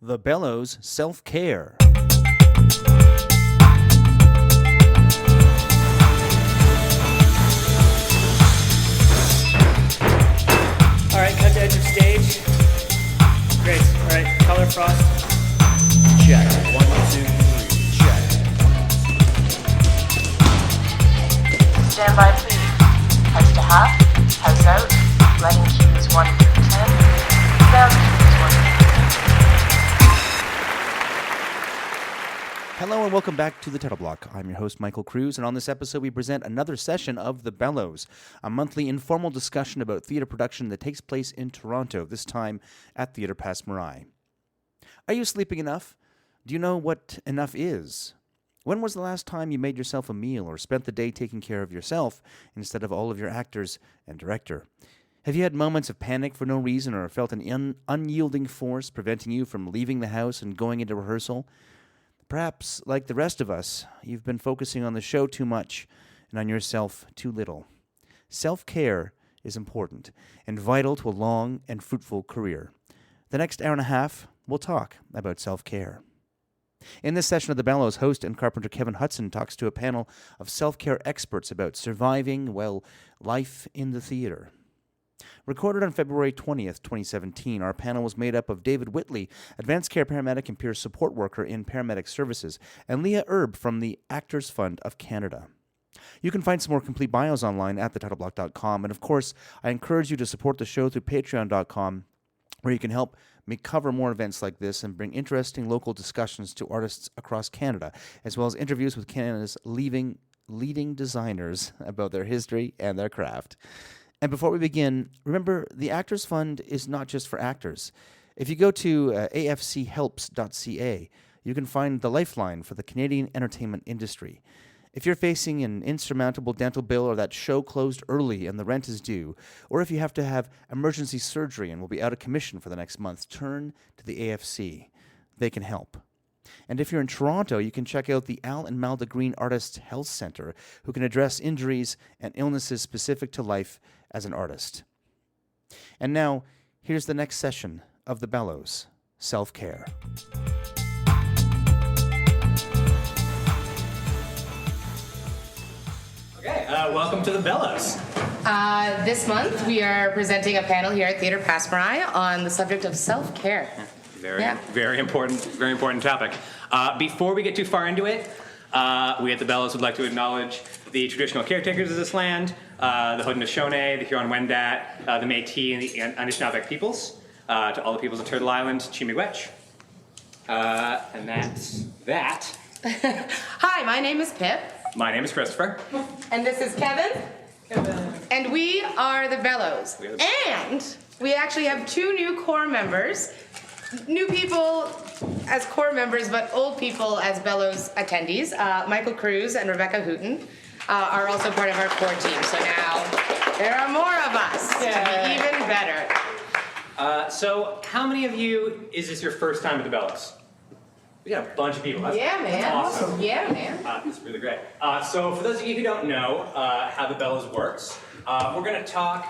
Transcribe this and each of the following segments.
The Bellows Self-Care. All right, cut to edge of stage. Great. All right, color frost. Check. 1, 2, 3. Check. Stand by, please. Heads to half, heads out, letting cues 1 through 10, down cues 1 through 10. Hello and welcome back to the Title Block. I'm your host, Michael Cruz, and on this episode we present another session of The Bellows, a monthly informal discussion about theatre production that takes place in Toronto, this time at Theatre Passe-Muraille. Are you sleeping enough? Do you know what enough is? When was the last time you made yourself a meal or spent the day taking care of yourself instead of all of your actors and director? Have you had moments of panic for no reason or felt an unyielding force preventing you from leaving the house and going into rehearsal? Perhaps, like the rest of us, you've been focusing on the show too much and on yourself too little. Self-care is important and vital to a long and fruitful career. The next hour and a half, we'll talk about self-care. In this session of The Bellows, host and carpenter Kevin Hutson talks to a panel of self-care experts about surviving, life in the theater. Recorded on February 20th, 2017, our panel was made up of David Whitley, advanced care paramedic and peer support worker in paramedic services, and Leah Erbe from the Actors Fund of Canada. You can find some more complete bios online at thetitleblock.com, and of course, I encourage you to support the show through patreon.com, where you can help me cover more events like this and bring interesting local discussions to artists across Canada, as well as interviews with Canada's leading designers about their history and their craft. And before we begin, remember, the Actors Fund is not just for actors. If you go to afchelps.ca, you can find the lifeline for the Canadian entertainment industry. If you're facing an insurmountable dental bill or that show closed early and the rent is due, or if you have to have emergency surgery and will be out of commission for the next month, turn to the AFC. They can help. And if you're in Toronto, you can check out the Al and Malda Green Artists Health Centre, who can address injuries and illnesses specific to life as an artist. And now, here's the next session of The Bellows, Self-Care. Okay, welcome to The Bellows. This month, we are presenting a panel here at Theatre Passe-Muraille on the subject of self-care. Very important topic. Before we get too far into it, we at The Bellows would like to acknowledge the traditional caretakers of this land, the Haudenosaunee, the Huron-Wendat, the Métis, and the Anishinaabe peoples, to all the peoples of Turtle Island, Chi-miigwech. And that's that. Hi, my name is Pip. My name is Christopher. And this is Kevin. And we are The Bellows. And we actually have 2 new core members. New people as core members, but old people as Bellows attendees. Michael Cruz and Rebecca Houghton are also part of our core team. So now there are more of us to be even better. So how many of you, is this your first time at The Bellows? We got a bunch of people. That's awesome. Yeah, man. That's really great. So for those of you who don't know how The Bellows works, we're going to talk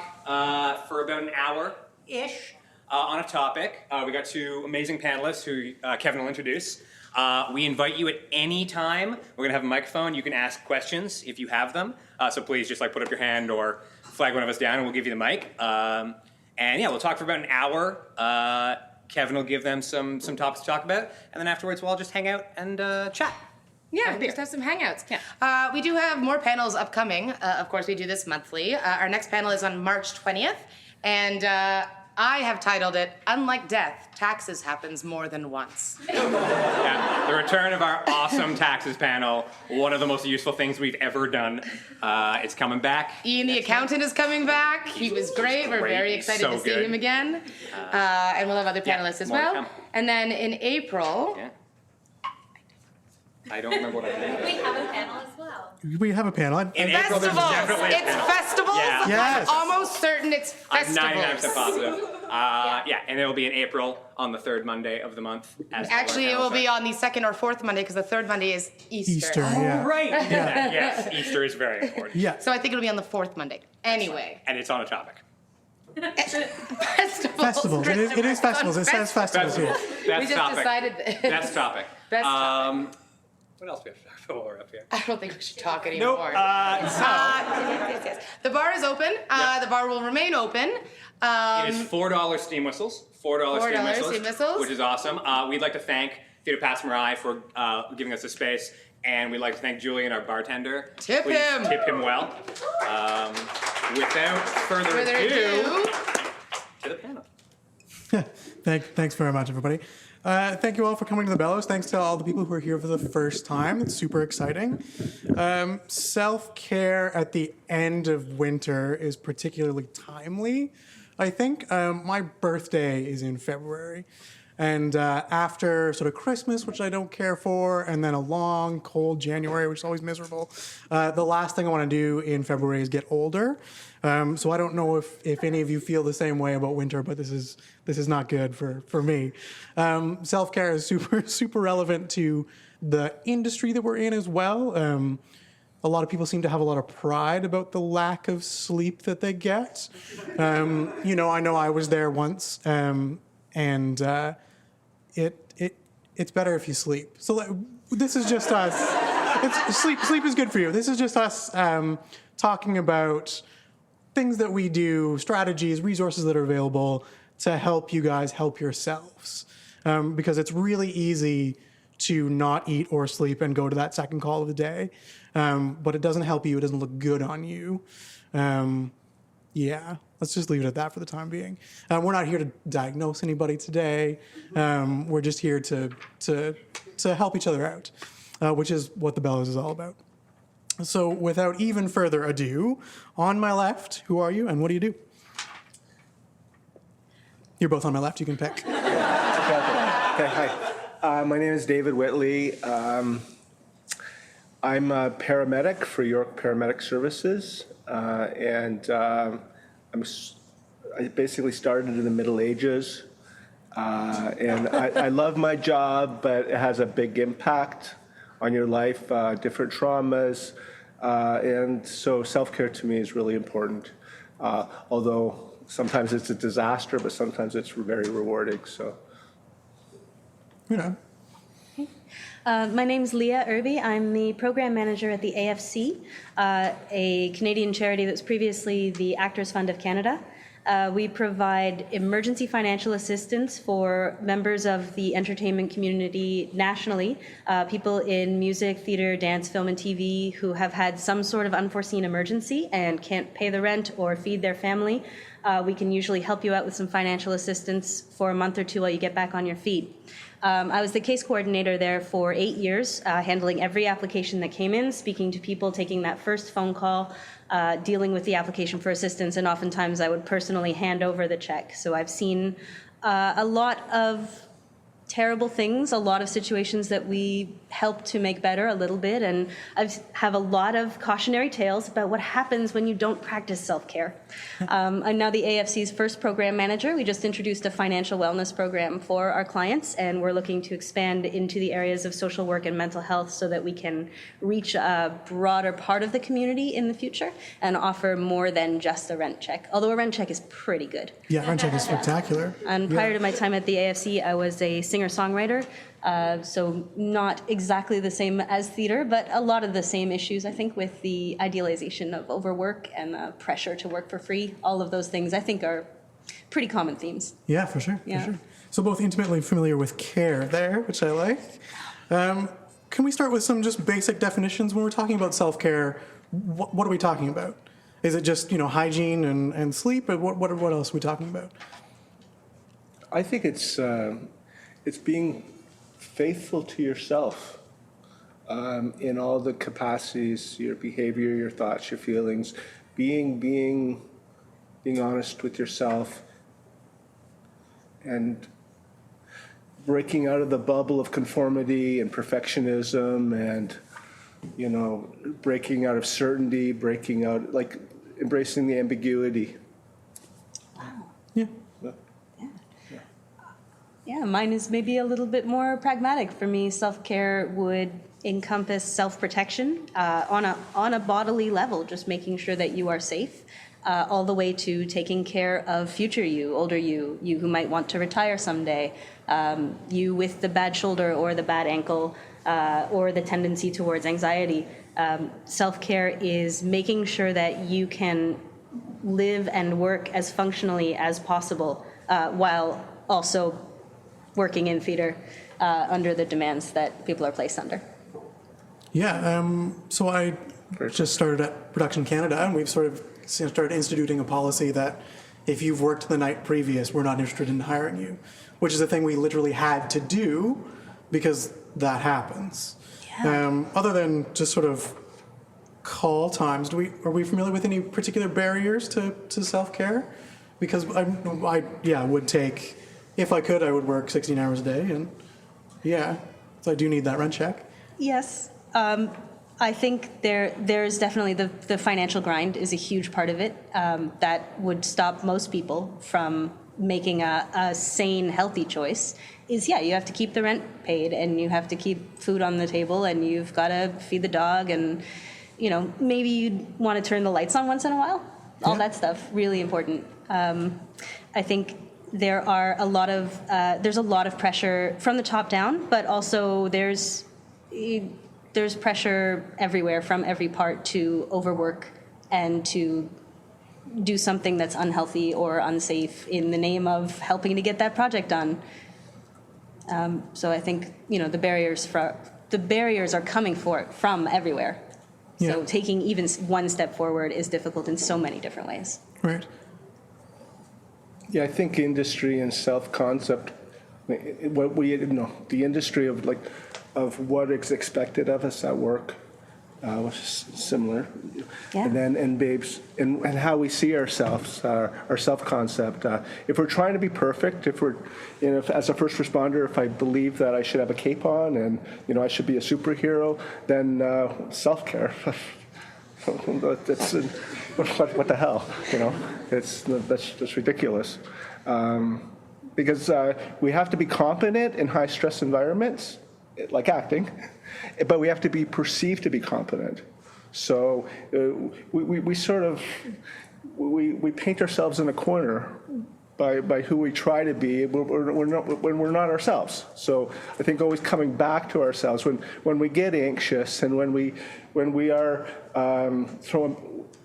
for about an hour-ish on a topic. We got 2 amazing panelists who Kevin will introduce. We invite you at any time. We're going to have a microphone. You can ask questions if you have them. So please just put up your hand or flag one of us down and we'll give you the mic. And yeah, we'll talk for about an hour. Kevin will give them some topics to talk about. And then afterwards we'll all just hang out and chat. Yeah, just have some hangouts. Yeah. We do have more panels upcoming. Of course, we do this monthly. Our next panel is on March 20th. And I have titled it, Unlike Death, Taxes Happens More Than Once. Yeah, the return of our awesome taxes panel, one of the most useful things we've ever done. It's coming back. Ian the accountant is coming back. He was great. We're very excited to see him again. And we'll have other panelists as well. And then in April... Yeah. I don't remember what I did. We have a panel as well. We have a panel. In April, there's definitely It's festivals. Yeah. Yes. I'm almost certain it's festivals. I'm 99% positive. Yeah, and it'll be in April on the 3rd Monday of the month. Actually, it will be on the 2nd or 4th Monday because the 3rd Monday is Easter. Easter, yeah. Oh, right. Yeah. Yes, Easter is very important. Yeah. So I think it'll be on the 4th Monday. Anyway. And it's on a topic. Festivals. It is festivals. It says festivals here. Best We just topic. decided this. Best topic. Best topic. What else do we have to talk about while we're up here? I don't think we should talk Nope. anymore. Yes. The bar is open. The bar will remain open. It is $4 steam whistles. $4 steam whistles. Which is awesome. We'd like to thank Theatre Pass Marai for giving us the space, and we'd like to thank Julian, our bartender. Tip Please him. Tip him well. Without further ado, to the panel. Thanks very much, everybody. Thank you all for coming to the Bellows. Thanks to all the people who are here for the first time. It's super exciting. Self-care at the end of winter is particularly timely, I think. My birthday is in February. And after sort of Christmas, which I don't care for, and then a long, cold January, which is always miserable, the last thing I want to do in February is get older. So I don't know if any of you feel the same way about winter, but this is not good for me. Self-care is super relevant to the industry that we're in as well. A lot of people seem to have a lot of pride about the lack of sleep that they get. I know I was there once, and it's better if you sleep. So this is just us. Sleep is good for you. This is just us talking about things that we do, strategies, resources that are available to help you guys help yourselves. Because it's really easy to not eat or sleep and go to that second call of the day. But it doesn't help you. It doesn't look good on you. Yeah, let's just leave it at that for the time being. We're not here to diagnose anybody today. We're just here to help each other out, which is what the Bellows is all about. So without even further ado, on my left, who are you and what do you do? You're both on my left, you can pick. Okay, hi. My name is David Whitley. I'm a paramedic for York Paramedic Services, and I basically started in the Middle Ages, and I love my job, but it has a big impact on your life, different traumas, and so self-care to me is really important, although sometimes it's a disaster, but sometimes it's very rewarding, so. My name's Leah Erbe. I'm the program manager at the AFC, a Canadian charity that was previously the Actors Fund of Canada. We provide emergency financial assistance for members of the entertainment community nationally, people in music, theater, dance, film, and TV who have had some sort of unforeseen emergency and can't pay the rent or feed their family. We can usually help you out with some financial assistance for a month or two while you get back on your feet. I was the case coordinator there for 8 years, handling every application that came in, speaking to people, taking that first phone call, dealing with the application for assistance, and oftentimes I would personally hand over the check. So I've seen a lot of terrible things, a lot of situations that we help to make better a little bit, and I have a lot of cautionary tales about what happens when you don't practice self-care. I'm now the AFC's first program manager. We just introduced a financial wellness program for our clients, and we're looking to expand into the areas of social work and mental health so that we can reach a broader part of the community in the future and offer more than just a rent check, although a rent check is pretty good. Yeah, rent check is spectacular. And prior to my time at the AFC, I was a singer-songwriter, so not exactly the same as theater, but a lot of the same issues, I think, with the idealization of overwork and the pressure to work for free. All of those things, I think, are pretty common themes. Yeah, for sure. Yeah. For sure. So both intimately familiar with care there, which I like. Can we start with some just basic definitions when we're talking about self-care? What are we talking about? Is it just, hygiene and sleep? Or what else are we talking about? I think it's being faithful to yourself in all the capacities, your behavior, your thoughts, your feelings, being honest with yourself and breaking out of the bubble of conformity and perfectionism and, breaking out of certainty, breaking out, embracing the ambiguity. Yeah. Yeah, mine is maybe a little bit more pragmatic. For me, self-care would encompass self-protection on a bodily level, just making sure that you are safe. all the way to taking care of future you, older you who might want to retire someday, you with the bad shoulder or the bad ankle or the tendency towards anxiety. Self-care is making sure that you can live and work as functionally as possible while also working in theater under the demands that people are placed under. Yeah, so I just started at Production Canada, and we've sort of started instituting a policy that if you've worked the night previous, we're not interested in hiring you, which is a thing we literally had to do because that happens. Yeah. Other than just sort of call times, are we familiar with any particular barriers to self-care? Because I would take, if I could, I would work 16 hours a day, and so I do need that rent check. Yes. I think there's definitely the financial grind is a huge part of it that would stop most people from making a sane, healthy choice. You have to keep the rent paid, and you have to keep food on the table, and you've got to feed the dog, and maybe you'd want to turn the lights on once in a while. All that stuff, really important. I think there's a lot of pressure from the top down, but also there's pressure everywhere from every part to overwork and to do something that's unhealthy or unsafe in the name of helping to get that project done. So I think the barriers are coming from everywhere. Yeah. So taking even one step forward is difficult in so many different ways. Right. Yeah, I think industry and self-concept, the industry of what is expected of us at work was similar. Yeah. And how we see ourselves, our self-concept. If we're trying to be perfect, if as a first responder, if I believe that I should have a cape on and I should be a superhero, then self-care. That's what the hell, that's ridiculous. Because we have to be competent in high-stress environments, like acting, but we have to be perceived to be competent. So we sort of paint ourselves in a corner by who we try to be when we're not ourselves. So I think always coming back to ourselves when we get anxious and when we are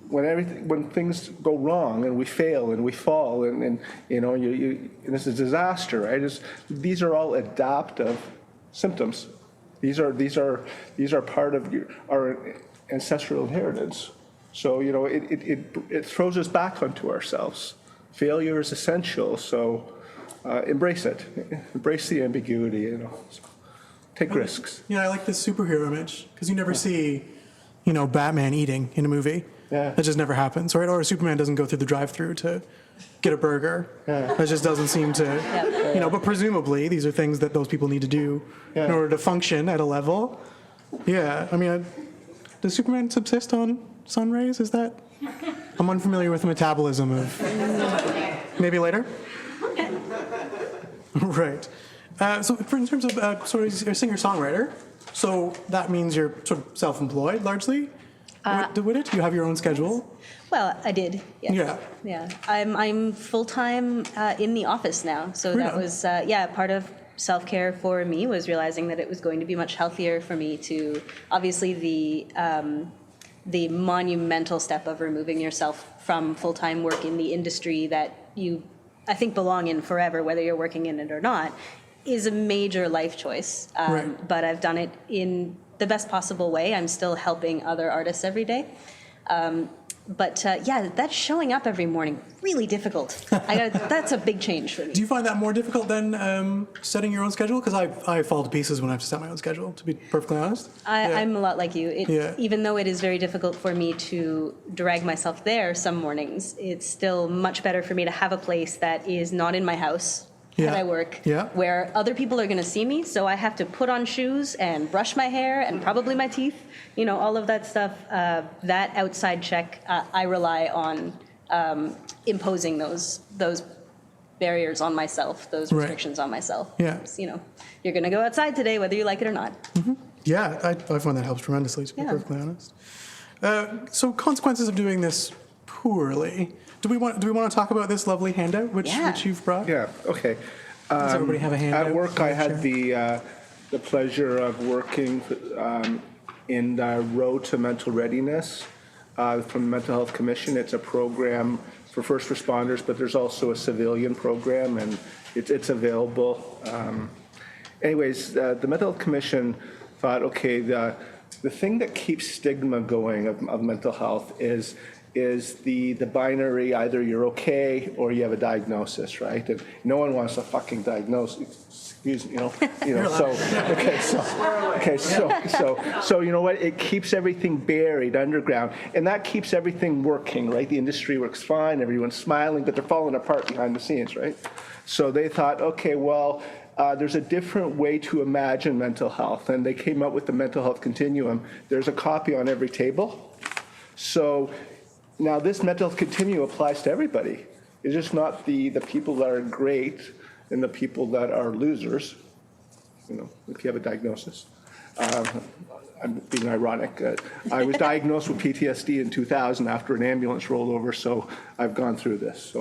when things go wrong and we fail and we fall and it's a disaster, right? These are all adaptive symptoms. These are part of our ancestral inheritance. So it throws us back onto ourselves. Failure is essential. So embrace it. Embrace the ambiguity. Take risks. I like this superhero image because you never see, Batman eating in a movie. Yeah. That just never happens, right? Or Superman doesn't go through the drive-through to get a burger. Yeah. That just doesn't seem to, but presumably these are things that those people need to do in order to function at a level. Yeah, does Superman subsist on sun rays? Is that? I'm unfamiliar with the metabolism of. Maybe later? Right. So in terms of you're a singer-songwriter, so that means you're sort of self-employed largely? Would it? You have your own schedule? Well, I did. Yes. Yeah. Yeah. I'm full-time in the office now. So that was, part of self-care for me was realizing that it was going to be much healthier for me to, obviously the monumental step of removing yourself from full-time work in the industry that you, I think, belong in forever, whether you're working in it or not, is a major life choice. Right. But I've done it in the best possible way. I'm still helping other artists every day. That's showing up every morning, really difficult. That's a big change for me. Do you find that more difficult than setting your own schedule? Because I fall to pieces when I have to set my own schedule, to be perfectly honest. I'm a lot like you. Even though it is very difficult for me to drag myself there some mornings, it's still much better for me to have a place that is not in my house that I work, where other people are going to see me, so I have to put on shoes and brush my hair and probably my teeth, all of that stuff. That outside check, I rely on imposing those barriers on myself, those restrictions on myself. Yeah. You're going to go outside today, whether you like it or not. Mm-hmm. Yeah, I find that helps tremendously, to be perfectly honest. So consequences of doing this poorly. Do we want to talk about this lovely handout which you've brought? Yeah. Okay. Does everybody have a handout? At work, I had the pleasure of working in Road to Mental Readiness from the Mental Health Commission. It's a program for first responders, but there's also a civilian program, and it's available. Anyways, the Mental Health Commission thought, okay, the thing that keeps stigma going of mental health is the binary, either you're okay or you have a diagnosis, right? And no one wants a fucking diagnosis. Excuse me, so you know what? It keeps everything buried underground, and that keeps everything working, right? The industry works fine, everyone's smiling, but they're falling apart behind the scenes, right? So they thought, okay, well, there's a different way to imagine mental health, and they came up with the mental health continuum. There's a copy on every table. So now this mental health continuum applies to everybody. It's just not the people that are great and the people that are losers, you know, if you have a diagnosis. I'm being ironic. I was diagnosed with PTSD in 2000 after an ambulance rolled over, so I've gone through this.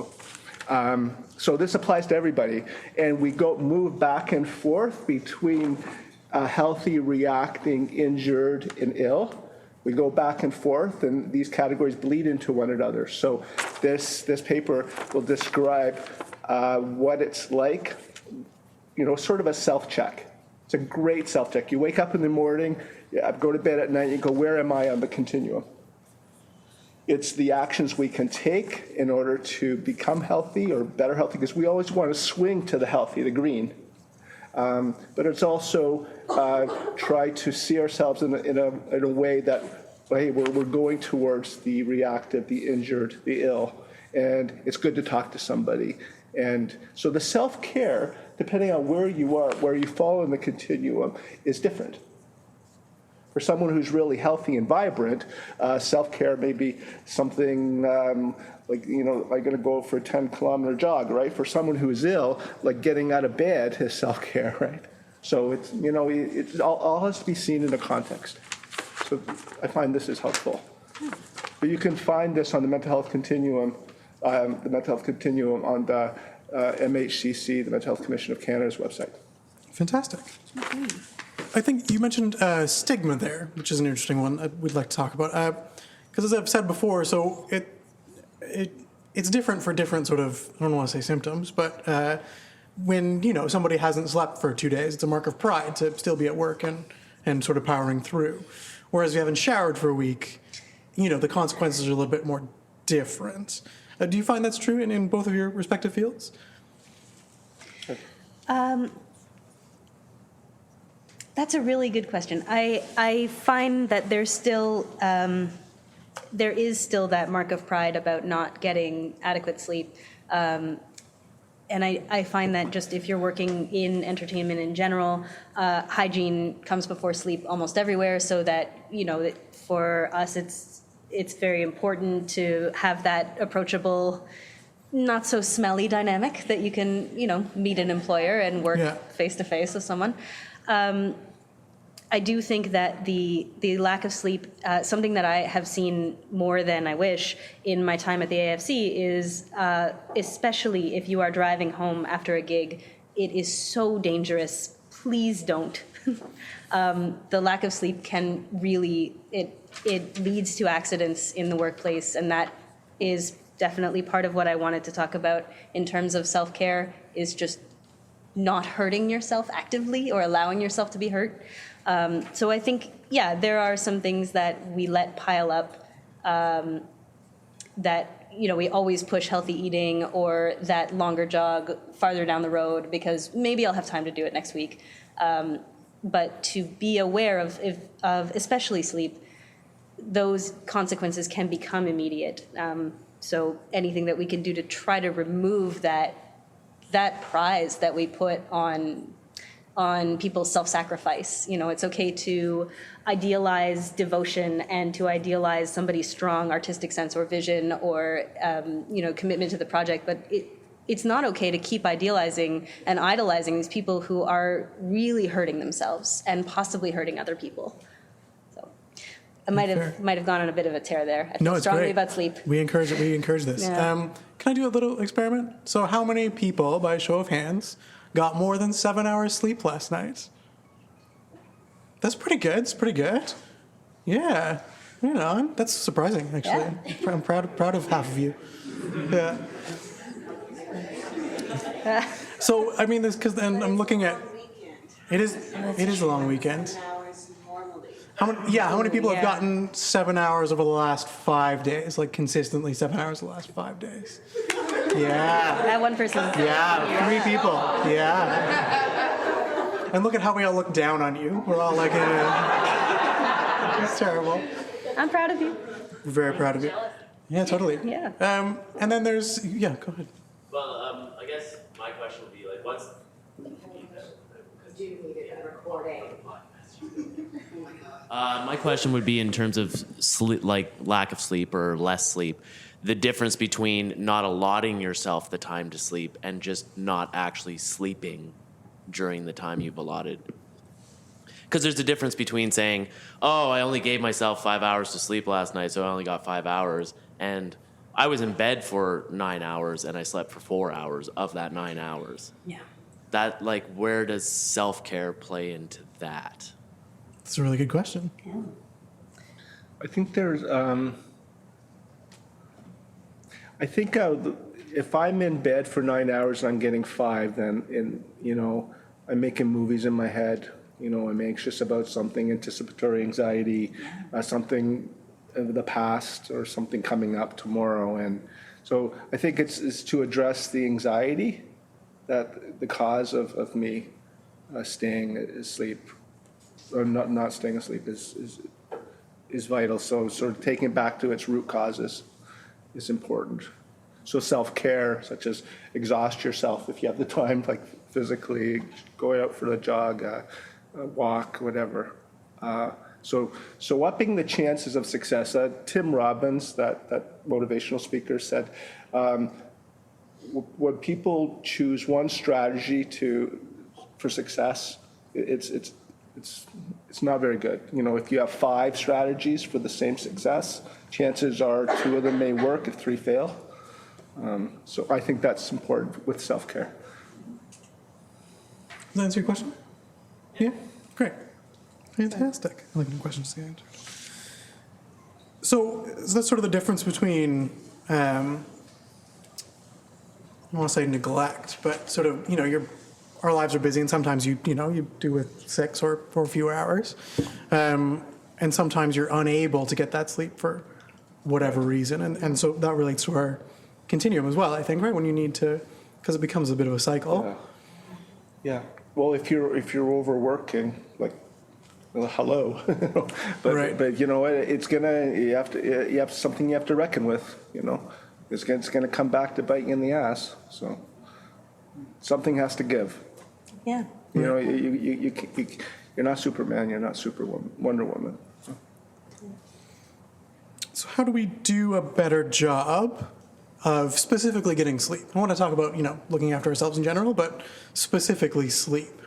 So this applies to everybody, and we move back and forth between healthy, reacting, injured, and ill. We go back and forth, and these categories bleed into one another. So this paper will describe what it's like, you know, sort of a self-check. It's a great self-check. You wake up in the morning, go to bed at night, you go, where am I on the continuum? It's the actions we can take in order to become healthy or better healthy, because we always want to swing to the healthy, the green. But it's also try to see ourselves in a way that, hey, we're going towards the reactive, the injured, the ill, and it's good to talk to somebody. And so the self-care, depending on where you are, where you fall in the continuum, is different. For someone who's really healthy and vibrant, self-care may be something like, you know, I'm going to go for a 10-kilometer jog, right? For someone who is ill, like getting out of bed is self-care, right? So it's, you know, it all has to be seen in a context. So I find this is helpful. But you can find this on the mental health continuum, on the MHCC, the Mental Health Commission of Canada's website. Fantastic. I think you mentioned stigma there, which is an interesting one that we'd like to talk about. Because as I've said before, so it's different for different sort of, I don't want to say symptoms, but when, you know, somebody hasn't slept for 2 days, it's a mark of pride to still be at work and sort of powering through. Whereas if you haven't showered for a week, you know, the consequences are a little bit more different. Do you find that's true in both of your respective fields? That's a really good question. I find that there is still that mark of pride about not getting adequate sleep. And I find that just if you're working in entertainment in general, hygiene comes before sleep almost everywhere, so that, you know, for us it's very important to have that approachable, not so smelly dynamic that you can, you know, meet an employer and work face to face with someone. I do think that the lack of sleep, something that I have seen more than I wish in my time at the AFC is, especially if you are driving home after a gig, it is so dangerous. Please don't. The lack of sleep can really, it leads to accidents in the workplace, and that is definitely part of what I wanted to talk about in terms of self-care, is just not hurting yourself actively or allowing yourself to be hurt. So I think, there are some things that we let pile up, that, you know, we always push healthy eating or that longer jog farther down the road because maybe I'll have time to do it next week. But to be aware of especially sleep, those consequences can become immediate. So anything that we can do to try to remove that prize that we put on people's self-sacrifice. You know, it's okay to idealize devotion and to idealize somebody's strong artistic sense or vision or, you know, commitment to the project, but it's not okay to keep idealizing and idolizing these people who are really hurting themselves and possibly hurting other people. So I might have gone on a bit of a tear there. I feel it's strongly great. about sleep. We encourage it. We encourage this. Yeah. Can I do a little experiment? So how many people, by a show of hands, got more than 7 hours sleep last night? That's pretty good. It's pretty good. Yeah. You know, that's surprising, actually. Yeah. I'm proud of half of you. Yeah. So, I mean, because then I'm looking at... It is a long weekend. How many people have gotten 7 hours over the last 5 days? Like, consistently 7 hours the last 5 days? Yeah. That one person. Yeah, 3 people. Yeah. And look at how we all look down on you. We're all like, it's terrible. I'm proud of you. Very proud of you. Yeah, totally. Yeah. And then there's, go ahead. Well, I guess my question would be like, what's my question would be in terms of sleep, like lack of sleep or less sleep, the difference between not allotting yourself the time to sleep and just not actually sleeping during the time you've allotted. Because there's a difference between saying, oh, I only gave myself 5 hours to sleep last night, so I only got 5 hours, and I was in bed for 9 hours and I slept for 4 hours of that 9 hours. Yeah. That, like, where does self-care play into that? That's a really good question. Yeah. I think there's, if I'm in bed for 9 hours and I'm getting 5, then, I'm making movies in my head. I'm anxious about something, anticipatory anxiety, something of the past or something coming up tomorrow. And so I think it's to address the anxiety that the cause of me staying asleep or not staying asleep is vital. So sort of taking it back to its root causes is important. So self-care, such as exhaust yourself if you have the time, like physically, go out for a jog, walk, whatever. So upping the chances of success. Tim Robbins, that motivational speaker, said, when people choose one strategy for success, it's not very good. If you have 5 strategies for the same success, chances are 2 of them may work if 3 fail. So I think that's important with self-care. Does that answer your question? Yeah? Great. Fantastic. I like the questions to the end. So that's sort of the difference between, I don't want to say neglect, but sort of, our lives are busy and sometimes you do with 6 or for a few hours. And sometimes you're unable to get that sleep for whatever reason. And so that relates to our continuum as well, I think, right? When you need to, because it becomes a bit of a cycle. Yeah. Well, if you're overworking, like, well, hello, but right. But it's you have something you have to reckon with. It's gonna come back to bite you in the ass. So something has to give. Yeah. You're not Superman. You're not Wonder Woman. So how do we do a better job of specifically getting sleep? I want to talk about, looking after ourselves in general, but specifically sleep.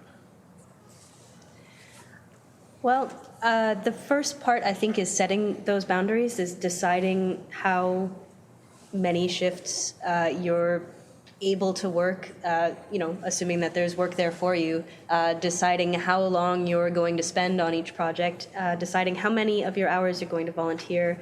Well, the first part, I think, is setting those boundaries, is deciding how many shifts you're able to work, assuming that there's work there for you, deciding how long you're going to spend on each project, deciding how many of your hours you're going to volunteer,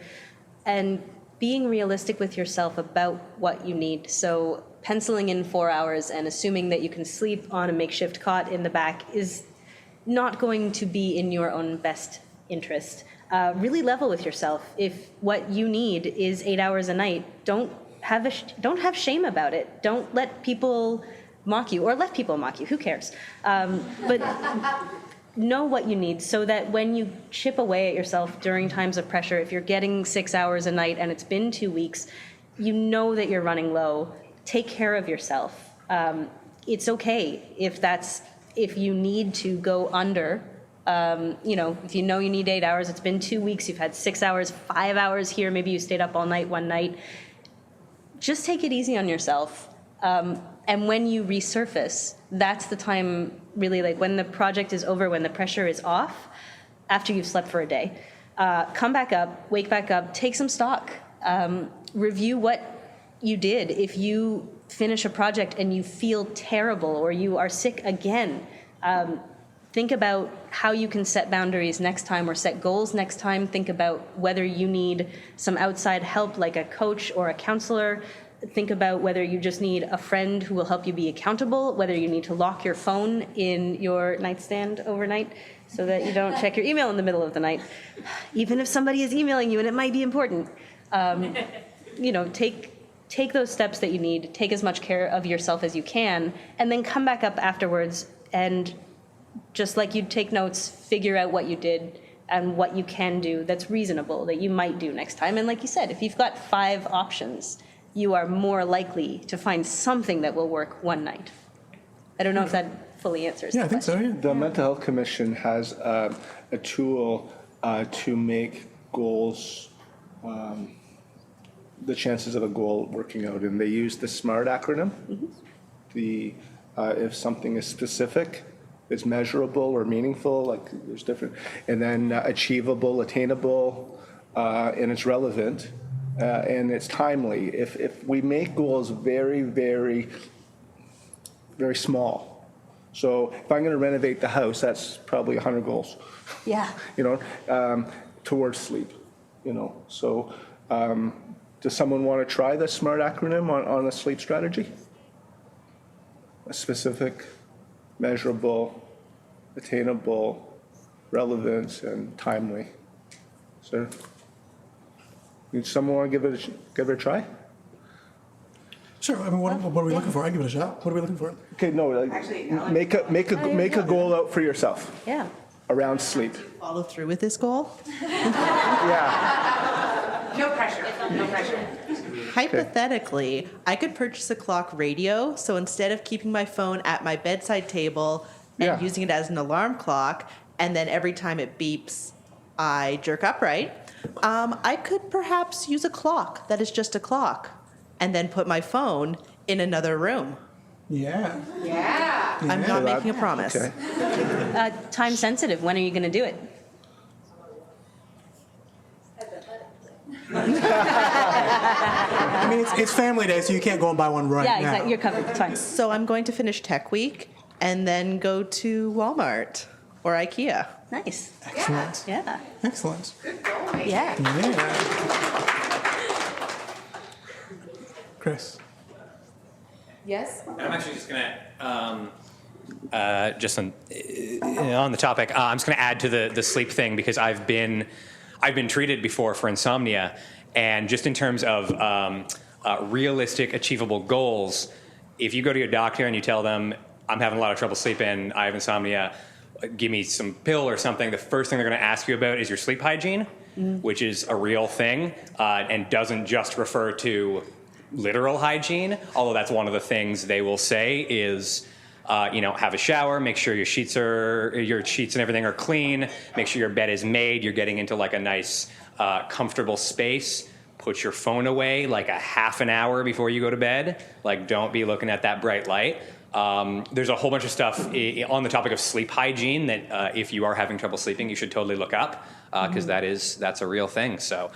and being realistic with yourself about what you need. So penciling in 4 hours and assuming that you can sleep on a makeshift cot in the back is not going to be in your own best interest. Really level with yourself. If what you need is 8 hours a night, don't have shame about it. Don't let people mock you, or let people mock you. Who cares? But know what you need so that when you chip away at yourself during times of pressure, if you're getting 6 hours a night and it's been 2 weeks, you know that you're running low. Take care of yourself. It's okay if you need to go under. If you know you need 8 hours, it's been 2 weeks, you've had 6 hours, 5 hours here, maybe you stayed up all night one night. Just take it easy on yourself. And when you resurface, that's the time, really, like when the project is over, when the pressure is off, after you've slept for a day. Come back up, wake back up, take some stock, review what you did. If you finish a project and you feel terrible or you are sick again, think about how you can set boundaries next time or set goals next time. Think about whether you need some outside help like a coach or a counselor. Think about whether you just need a friend who will help you be accountable, whether you need to lock your phone in your nightstand overnight so that you don't check your email in the middle of the night, even if somebody is emailing you and it might be important. Take those steps that you need, take as much care of yourself as you can, and then come back up afterwards and just like you'd take notes, figure out what you did and what you can do that's reasonable, that you might do next time. And like you said, if you've got 5 options, you are more likely to find something that will work one night. I don't know if that fully answers Yeah, the I think so, question. yeah. The Mental Health Commission has a tool to make goals, the chances of a goal working out, and they use the SMART acronym. If something is specific, it's measurable or meaningful, like there's different, and then achievable, attainable, and it's relevant, and it's timely. If we make goals very, very, very small, so if I'm going to renovate the house, that's probably 100 goals. Yeah. Towards sleep, So, does someone want to try the SMART acronym on a sleep strategy? A specific, measurable, attainable, relevant, and timely. So, does someone want to give it a try? Sure. I mean, what are we looking for? I give it a shot. What are we looking for? Okay, no. Make a goal out for yourself. Yeah. Around sleep. Follow through with this goal? Yeah. No pressure. No pressure. Hypothetically, I could purchase a clock radio, so instead of keeping my phone at my bedside table and Yeah. using it as an alarm clock, and then every time it beeps, I jerk upright, I could perhaps use a clock that is just a clock, and then put my phone in another room. Yeah. Yeah. I'm Yeah. not making a promise. Okay. Time sensitive. When are you going to do it? I mean, it's family day, so you can't go and buy one right Yeah, now. exactly. You're covered. It's fine. So I'm going to finish Tech Week and then go to Walmart or IKEA. Nice. Excellent. Yeah. Excellent. Yeah. Yeah. Chris. Yes? I'm actually just going to, just on the topic, I'm just going to add to the sleep thing because I've been treated before for insomnia, and just in terms of realistic, achievable goals, if you go to your doctor and you tell them, I'm having a lot of trouble sleeping, I have insomnia, give me some pill or something, the first thing they're going to ask you about is your sleep hygiene, which is a real thing, and doesn't just refer to literal hygiene, although that's one of the things they will say is, have a shower, make sure your sheets and everything are clean, make sure your bed is made, you're getting into like a nice, comfortable space. Put your phone away like a half an hour before you go to bed. Like, don't be looking at that bright light. There's a whole bunch of stuff on the topic of sleep hygiene that if you are having trouble sleeping, you should totally look up because that's a real thing. So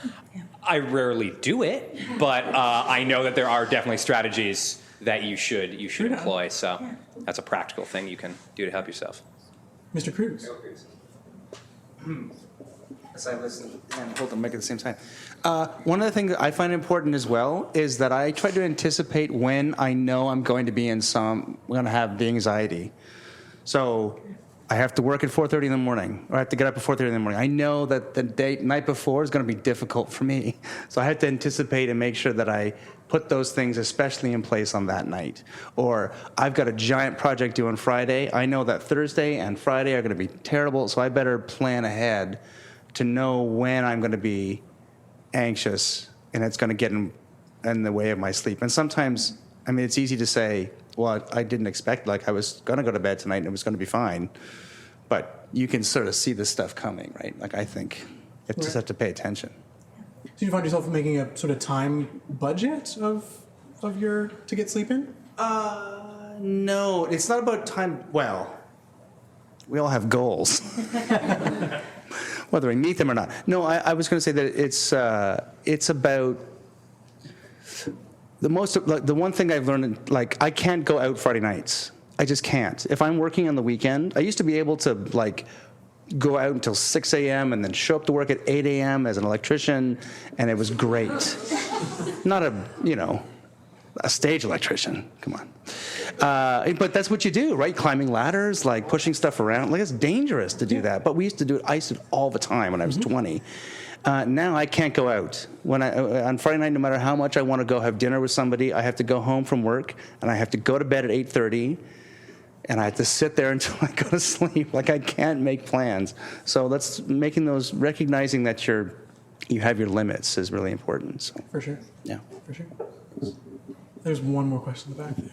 I rarely do it, but I know that there are definitely strategies that you should employ. So that's a practical thing you can do to help yourself. Mr. Cruz. As I listen and hold the mic at the same time. One of the things that I find important as well is that I try to anticipate when I know I'm going to be going to have the anxiety. So I have to work at 4:30 in the morning, or I have to get up at 4:30 in the morning. I know that the night before is going to be difficult for me. So I have to anticipate and make sure that I put those things especially in place on that night. Or I've got a giant project due on Friday. I know that Thursday and Friday are going to be terrible, so I better plan ahead to know when I'm going to be anxious and it's going to get in the way of my sleep. And sometimes, I mean, it's easy to say, well, I didn't expect, like I was going to go to bed tonight and it was going to be fine. But you can sort of see this stuff coming, right? Like I think you just have to pay attention. So you find yourself making a sort of time budget of to get sleep in? No, it's not about time. Well, we all have goals. whether I meet them or not. No, I was going to say that it's about the one thing I've learned. Like, I can't go out Friday nights. I just can't. If I'm working on the weekend, I used to be able to go out until 6 a.m. and then show up to work at 8 a.m. as an electrician, and it was great. Not a stage electrician. Come on. But that's what you do, right? Climbing ladders, like pushing stuff around. Like, it's dangerous to do that. But we used to do it. I used to do it all the time when I was 20. Now I can't go out. On Friday night, no matter how much I want to go have dinner with somebody, I have to go home from work, and I have to go to bed at 8:30, and I have to sit there until I go to sleep. Like, I can't make plans. So that's recognizing that you have your limits is really important. So. For sure. Yeah. For sure. There's one more question in the back there.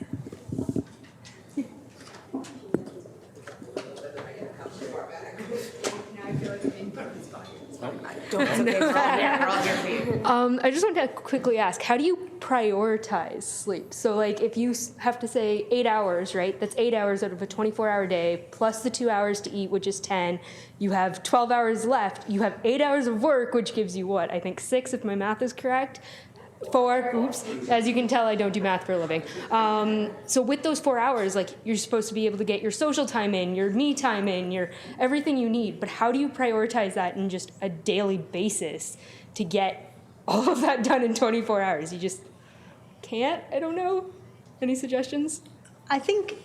I just wanted to quickly ask, how do you prioritize sleep? So, like, if you have to say 8 hours, right? That's 8 hours out of a 24-hour day, plus the 2 hours to eat, which is 10. You have 12 hours left. You have 8 hours of work, which gives you what? I think 6, if my math is correct. 4, oops. As you can tell, I don't do math for a living. So with those 4 hours, like, you're supposed to be able to get your social time in, your me time in, your everything you need. But how do you prioritize that in just a daily basis to get all of that done in 24 hours? You just can't? I don't know. Any suggestions? I think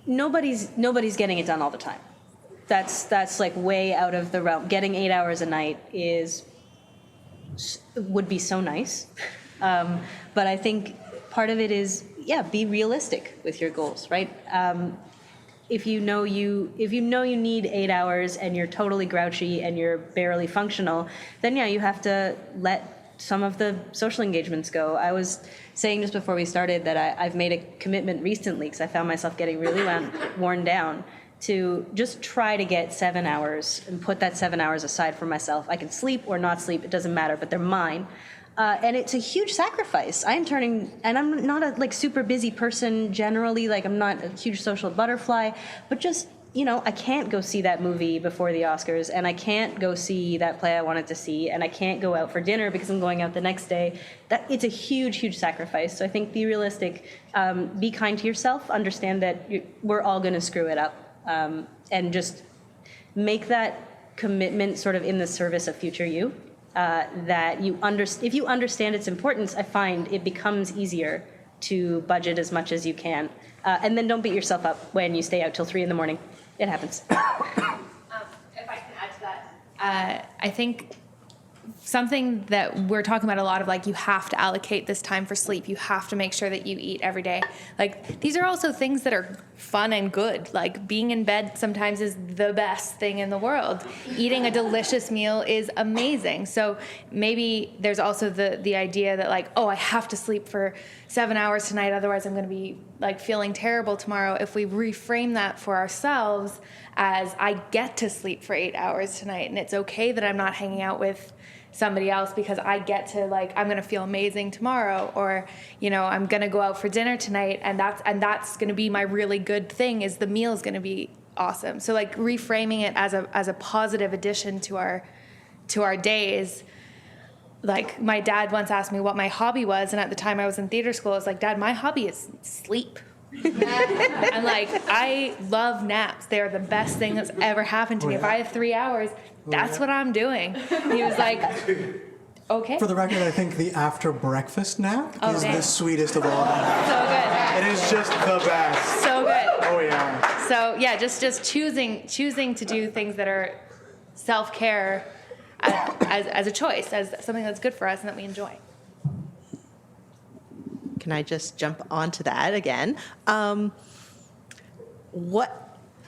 nobody's getting it done all the time. That's like way out of the realm. Getting 8 hours a night would be so nice. But I think part of it is, be realistic with your goals, right? If you know you need 8 hours and you're totally grouchy and you're barely functional, then you have to let some of the social engagements go. I was saying just before we started that I've made a commitment recently, because I found myself getting really worn down, to just try to get 7 hours and put that 7 hours aside for myself. I can sleep or not sleep, it doesn't matter, but they're mine. And it's a huge sacrifice. I'm not a super busy person generally, I'm not a huge social butterfly, but just, I can't go see that movie before the Oscars, and I can't go see that play I wanted to see, and I can't go out for dinner because I'm going out the next day. It's a huge, huge sacrifice. So I think be realistic, be kind to yourself, understand that we're all gonna screw it up, and just make that commitment sort of in the service of future you. That if you understand its importance, I find it becomes easier to budget as much as you can. And then don't beat yourself up when you stay out till 3 a.m. It happens. If I can add to that, I think something that we're talking about a lot of, you have to allocate this time for sleep. You have to make sure that you eat every day. These are also things that are fun and good. Being in bed sometimes is the best thing in the world. Eating a delicious meal is amazing. So maybe there's also the idea that I have to sleep for 7 hours tonight, otherwise I'm going to be feeling terrible tomorrow. If we reframe that for ourselves as I get to sleep for 8 hours tonight, and it's okay that I'm not hanging out with somebody else because I get to I'm going to feel amazing tomorrow, or I'm going to go out for dinner tonight, and that's going to be my really good thing, is the meal is going to be awesome. So reframing it as a positive addition to our days. My dad once asked me what my hobby was, and at the time I was in theater school, I was like, Dad, my hobby is sleep. I'm I love naps. They're the best thing that's ever happened to me. If I have 3 hours, that's what I'm doing. He was like, okay. For the record, I think the after breakfast nap is the sweetest of all. So good. It is just the best. So good. Oh yeah. So yeah, just choosing to do things that are self-care as a choice, as something that's good for us and that we enjoy. Can I just jump onto that again?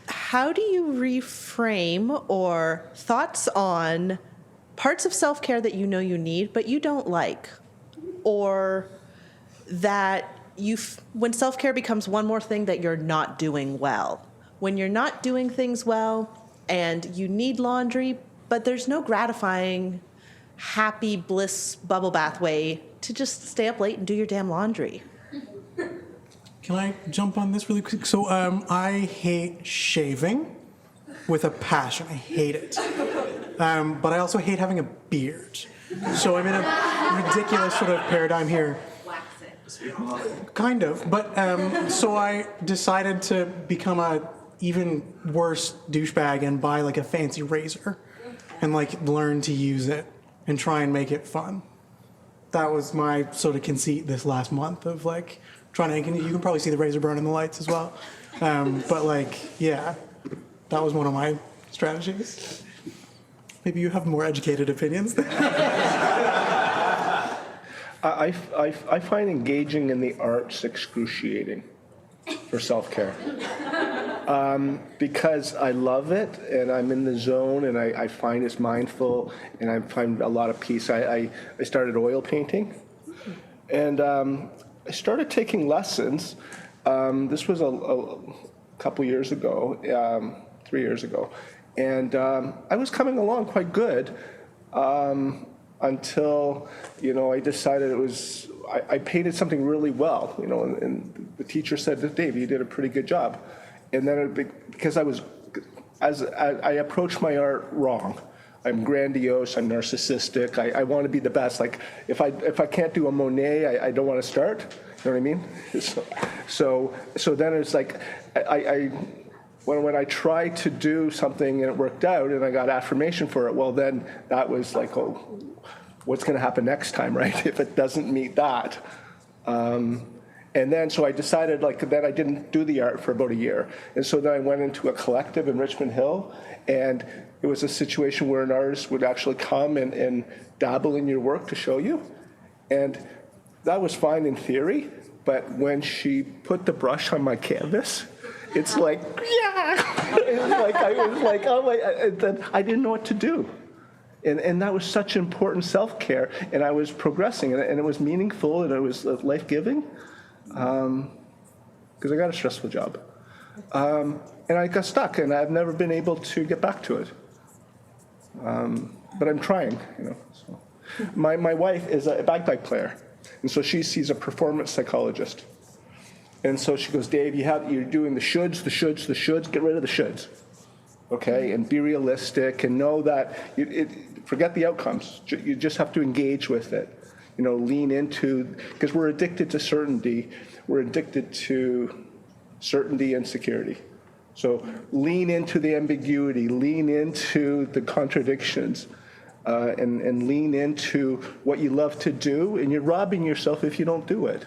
How do you reframe, or thoughts on parts of self-care that you know you need but you don't like, or that when self-care becomes one more thing that you're not doing well? When you're not doing things well and you need laundry, but there's no gratifying, happy, bliss, bubble bath way to just stay up late and do your damn laundry. Can I jump on this really quick? So I hate shaving with a passion. I hate it. But I also hate having a beard. So I'm in a ridiculous sort of paradigm here. Kind of, but so I decided to become a even worse douchebag and buy like a fancy razor and like learn to use it and try and make it fun. That was my sort of conceit this last month of like trying to, you can probably see the razor burn in the lights as well. But like, yeah, that was one of my strategies. Maybe you have more educated opinions than I find engaging in the arts excruciating for self-care. Because I love it and I'm in the zone and I find it's mindful and I find a lot of peace. I started oil painting and I started taking lessons. This was a couple years ago, 3 years ago. And I was coming along quite good until, I decided I painted something really well, and the teacher said, Dave, you did a pretty good job. And then because I approached my art wrong. I'm grandiose, I'm narcissistic, I want to be the best. Like, if I can't do a Monet, I don't want to start, you know what I mean? So then it's like, when I tried to do something and it worked out and I got affirmation for it, well, then that was like, oh, what's going to happen next time, right? If it doesn't meet that. And then, so I decided, then I didn't do the art for about a year. And so then I went into a collective in Richmond Hill, and it was a situation where an artist would actually come and dabble in your work to show you. And that was fine in theory, but when she put the brush on my canvas, it's like, yeah! I didn't know what to do. And that was such important self-care, and I was progressing, and it was meaningful, and it was life-giving, because I got a stressful job. And I got stuck, and I've never been able to get back to it. But I'm trying, So. My wife is a bagpipe player, and so she's a performance psychologist. And so she goes, Dave, you're doing the shoulds, get rid of the shoulds, okay? And be realistic and know that, forget the outcomes. You just have to engage with it. Lean into, because we're addicted to certainty. We're addicted to certainty and security. So lean into the ambiguity, lean into the contradictions, and lean into what you love to do, and you're robbing yourself if you don't do it.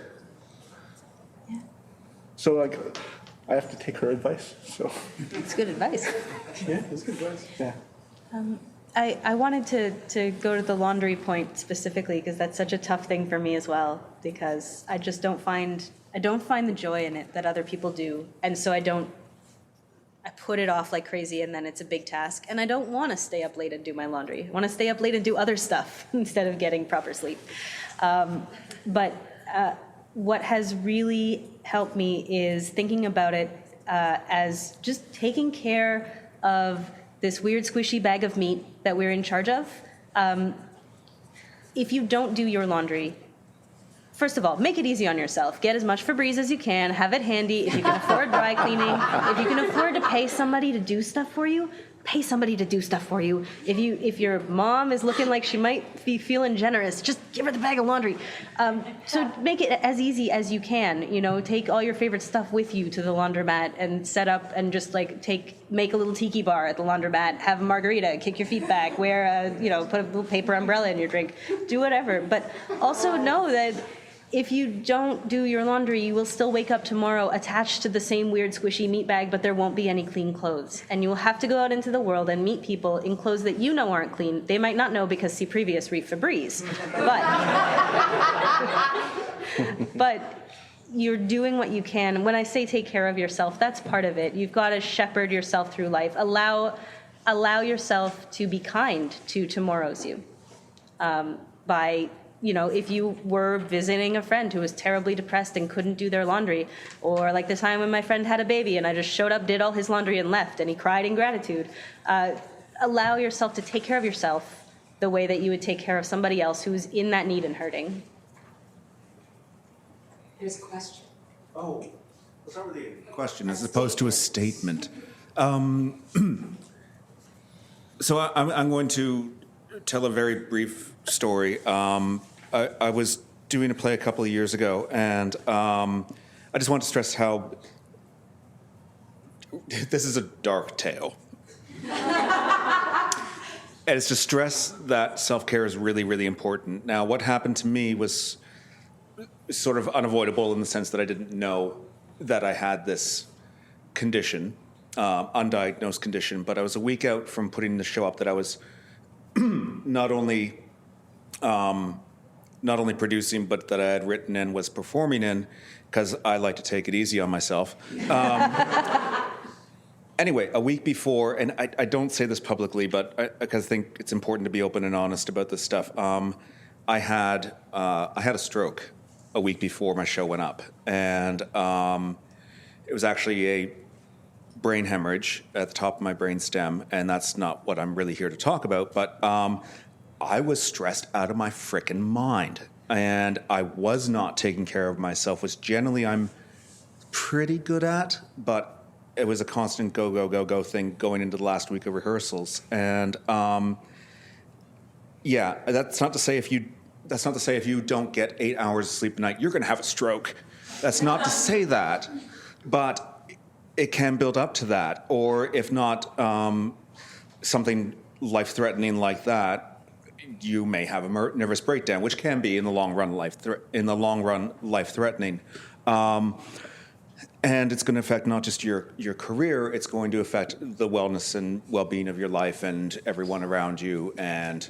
So, I have to take her advice. So It's good advice. yeah, that's good advice. Yeah. I wanted to go to the laundry point specifically because that's such a tough thing for me as well, because I just don't find the joy in it that other people do, and so I put it off like crazy, and then it's a big task, and I don't want to stay up late and do my laundry. I want to stay up late and do other stuff instead of getting proper sleep. What has really helped me is thinking about it as just taking care of this weird squishy bag of meat that we're in charge of. If you don't do your laundry, first of all, make it easy on yourself. Get as much Febreze as you can. Have it handy. If you can afford dry cleaning, if you can afford to pay somebody to do stuff for you, pay somebody to do stuff for you. If your mom is looking like she might be feeling generous, just give her the bag of laundry. So make it as easy as you can. Take all your favorite stuff with you to the laundromat and set up and just make a little tiki bar at the laundromat, have a margarita, kick your feet back, put a little paper umbrella in your drink, do whatever. But also know that if you don't do your laundry, you will still wake up tomorrow attached to the same weird squishy meat bag, but there won't be any clean clothes. And you will have to go out into the world and meet people in clothes that you know aren't clean. They might not know because see previous read Febreze. But you're doing what you can. When I say take care of yourself, that's part of it. You've got to shepherd yourself through life. Allow yourself to be kind to tomorrow's you. If you were visiting a friend who was terribly depressed and couldn't do their laundry, or like the time when my friend had a baby and I just showed up, did all his laundry and left, and he cried in gratitude. Allow yourself to take care of yourself the way that you would take care of somebody else who's in that need and hurting. Here's a question. Oh, what's over the question as opposed to a statement? So I'm going to tell a very brief story. I was doing a play a couple of years ago, and I just want to stress how this is a dark tale. And it's to stress that self-care is really, really important. Now, what happened to me was sort of unavoidable in the sense that I didn't know that I had this condition, undiagnosed condition, but I was a week out from putting the show up that I was not only producing, but that I had written and was performing in, because I like to take it easy on myself. Anyway, a week before, and I don't say this publicly, but because I think it's important to be open and honest about this stuff. I had a stroke a week before my show went up, and it was actually a brain hemorrhage at the top of my brain stem, and that's not what I'm really here to talk about. But I was stressed out of my frickin' mind, and I was not taking care of myself, which generally I'm pretty good at, but it was a constant go thing going into the last week of rehearsals. And that's not to say if you don't get 8 hours of sleep a night, you're going to have a stroke. That's not to say that, but it can build up to that. Or if not something life-threatening like that, you may have a nervous breakdown, which can be in the long run life-threatening. And it's going to affect not just your career, it's going to affect the wellness and well-being of your life and everyone around you. And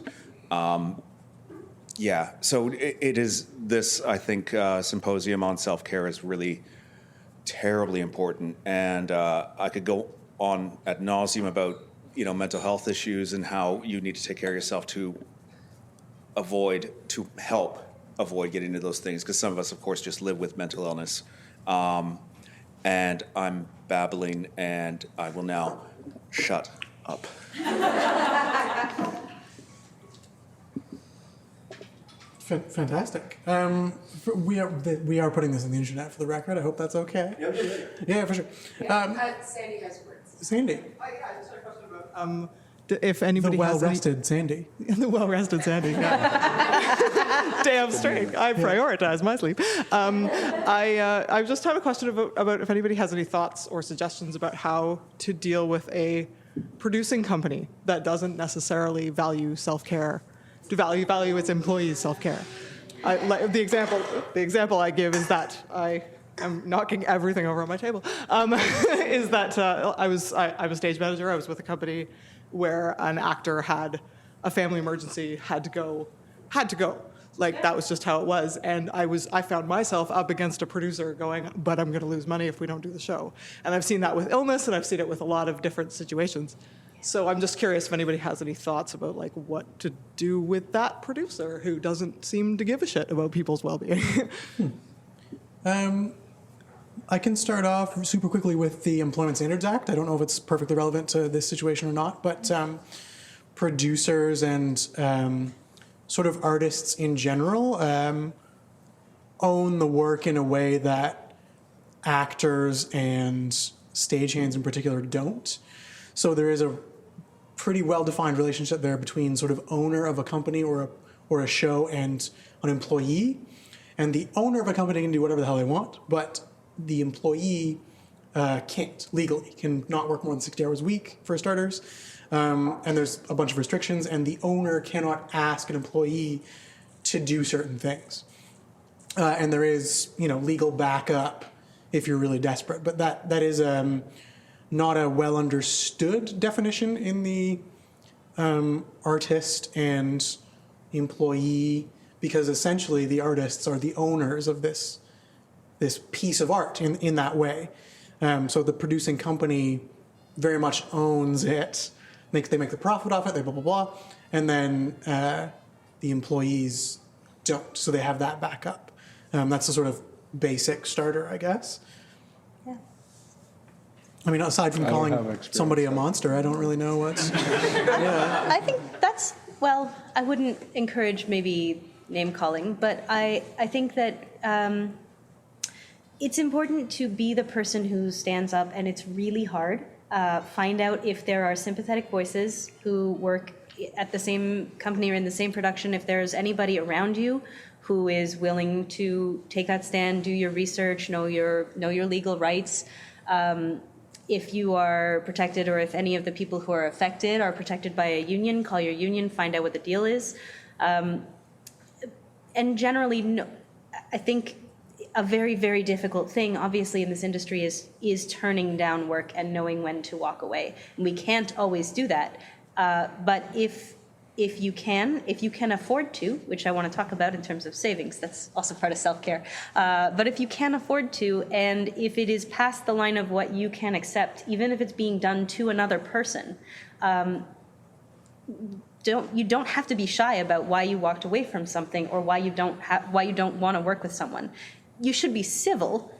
so it is this, I think, symposium on self-care is really terribly important. And I could go on ad nauseum about, mental health issues and how you need to take care of yourself to help avoid getting into those things. Because some of us, of course, just live with mental illness. And I'm babbling, and I will now shut up. Fantastic. We are putting this on the internet for the record. I hope that's okay. Yeah, for sure. Sandy has words. Sandy. I just had a question about if anybody the has well-rested Sandy. The well-rested Sandy. Yeah. Damn straight. I prioritize my sleep. I just have a question about if anybody has any thoughts or suggestions about how to deal with a producing company that doesn't necessarily value self-care, to value its employees' self-care. The example I give is that I'm knocking everything over on my table. Is that I'm a stage manager. I was with a company where an actor had a family emergency, had to go. Like, that was just how it was. And I found myself up against a producer going, but I'm going to lose money if we don't do the show. And I've seen that with illness, and I've seen it with a lot of different situations. So I'm just curious if anybody has any thoughts about, like, what to do with that producer who doesn't seem to give a shit about people's well-being. I can start off super quickly with the Employment Standards Act. I don't know if it's perfectly relevant to this situation or not, but producers and sort of artists in general own the work in a way that actors and stagehands in particular don't. So there is a pretty well-defined relationship there between sort of owner of a company or a show and an employee. And the owner of a company can do whatever the hell they want, but the employee can't legally, can not work more than 60 hours a week, for starters. And there's a bunch of restrictions, and the owner cannot ask an employee to do certain things. And there is, legal backup if you're really desperate. But that is not a well understood definition in the artist and employee, because essentially the artists are the owners of this piece of art in that way. So the producing company very much owns it. They make the profit off it, they blah, blah, blah. And then the employees don't. So they have that backup. That's the sort of basic starter, I guess. Yeah. I mean, aside from calling somebody a monster, I don't really know what's... Yeah. I think that's, I wouldn't encourage maybe name calling, but I think that it's important to be the person who stands up, and it's really hard Find out if there are sympathetic voices who work at the same company or in the same production, if there's anybody around you who is willing to take that stand, do your research, know your legal rights. If you are protected, or if any of the people who are affected are protected by a union, call your union, find out what the deal is. And generally, no, I think a very, very difficult thing, obviously, in this industry is turning down work and knowing when to walk away. And we can't always do that. But if you can afford to, which I want to talk about in terms of savings, that's also part of self-care. But if you can afford to, and if it is past the line of what you can accept, even if it's being done to another person, you don't have to be shy about why you walked away from something or why you don't want to work with someone. You should be civil.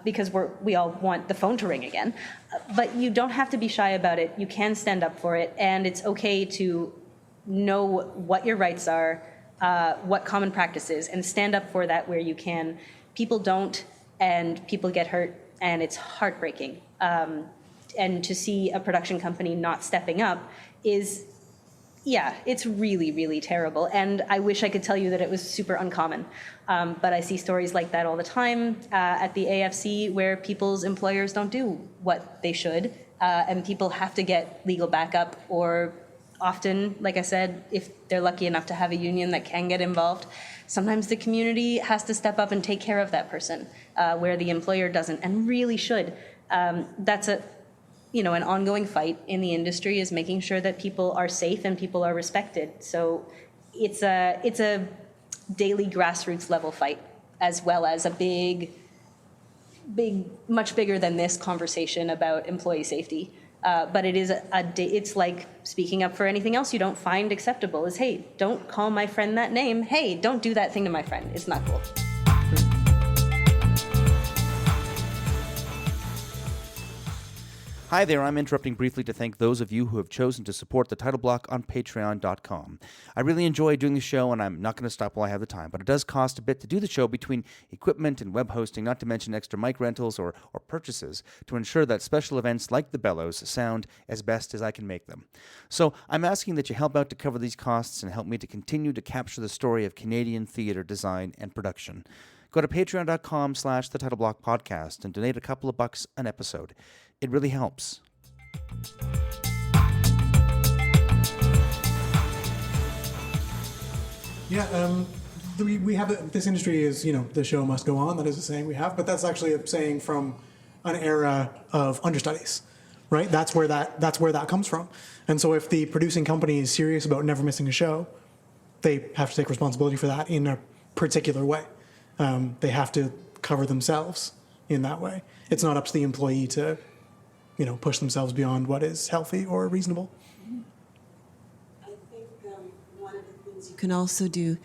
Because we all want the phone to ring again, but you don't have to be shy about it. You can stand up for it, and it's okay to know what your rights are, what common practice is, and stand up for that where you can. People don't, and people get hurt, and it's heartbreaking. And to see a production company not stepping up is, yeah, it's really, really terrible. And I wish I could tell you that it was super uncommon. But I see stories like that all the time at the AFC, where people's employers don't do what they should, and people have to get legal backup, or often, like I said, if they're lucky enough to have a union that can get involved, sometimes the community has to step up and take care of that person, where the employer doesn't, and really should. That's an ongoing fight in the industry, is making sure that people are safe and people are respected. So it's a daily grassroots level fight, as well as a big, much bigger than this conversation about employee safety. But it is it's like speaking up for anything else you don't find acceptable. Is, hey, don't call my friend that name. Hey, don't do that thing to my friend. It's not cool. Hi there, I'm interrupting briefly to thank those of you who have chosen to support the title block on patreon.com. I really enjoy doing the show, and I'm not going to stop while I have the time, but it does cost a bit to do the show between equipment and web hosting, not to mention extra mic rentals or purchases to ensure that special events like the Bellows sound as best as I can make them. So I'm asking that you help out to cover these costs and help me to continue to capture the story of Canadian theatre design and production. Go to patreon.com/the Title Block Podcast and donate a couple of bucks an episode. It really helps. Yeah, we have this industry is, the show must go on. That is a saying we have, but that's actually a saying from an era of understudies, right? That's where that comes from. And so if the producing company is serious about never missing a show, they have to take responsibility for that in a particular way. They have to cover themselves in that way. It's not up to the employee to push themselves beyond what is healthy or reasonable. I think one of the things you can also do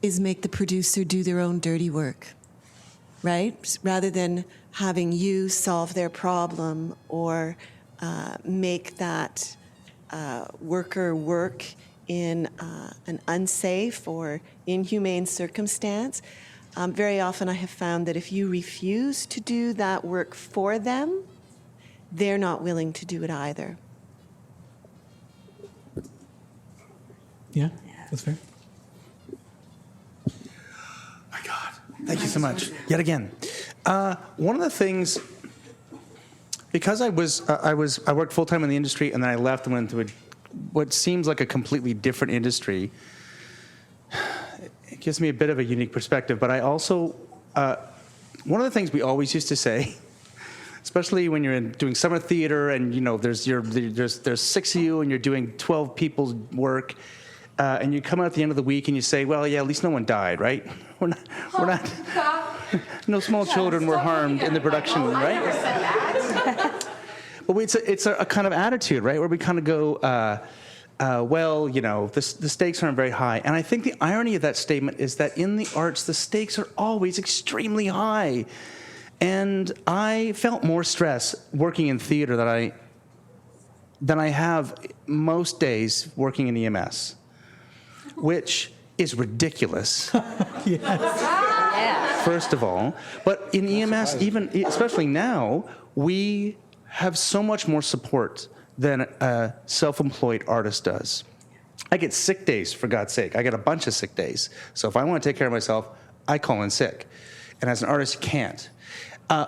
is make the producer do their own dirty work, right? Rather than having you solve their problem or make that worker work in an unsafe or inhumane circumstance. Very often I have found that if you refuse to do that work for them, they're not willing to do it either. Yeah, that's fair. My God, thank you so much. Yet again, one of the things, because I worked full time in the industry, and then I left and went into what seems like a completely different industry. It gives me a bit of a unique perspective, but I also, one of the things we always used to say, especially when you're doing summer theater and there's 6 of you and you're doing 12 people's work, and you come out at the end of the week and you say, well, yeah, at least no one died, right? We're not no small children were harmed in the production, right? But it's a kind of attitude, right, where we kind of go, the stakes aren't very high. And I think the irony of that statement is that in the arts, the stakes are always extremely high. And I felt more stress working in theater than I have most days working in EMS, which is ridiculous. Yes. First of all. But in EMS, even especially now, we have so much more support than a self-employed artist does. I get sick days, for God's sake. I get a bunch of sick days. So if I want to take care of myself, I call in sick. And as an artist, you can't.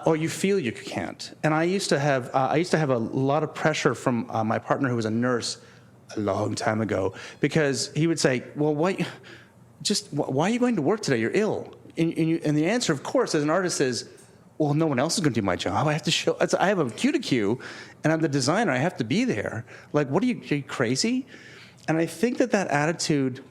Or you feel you can't. And I used to have a lot of pressure from my partner, who was a nurse a long time ago, because he would say, well, why are you going to work today? You're ill. And the answer, of course, as an artist is, well, no one else is going to do my job. I have to show. I have a cue to cue, and I'm the designer. I have to be there. Like, are you crazy? And I think that attitude,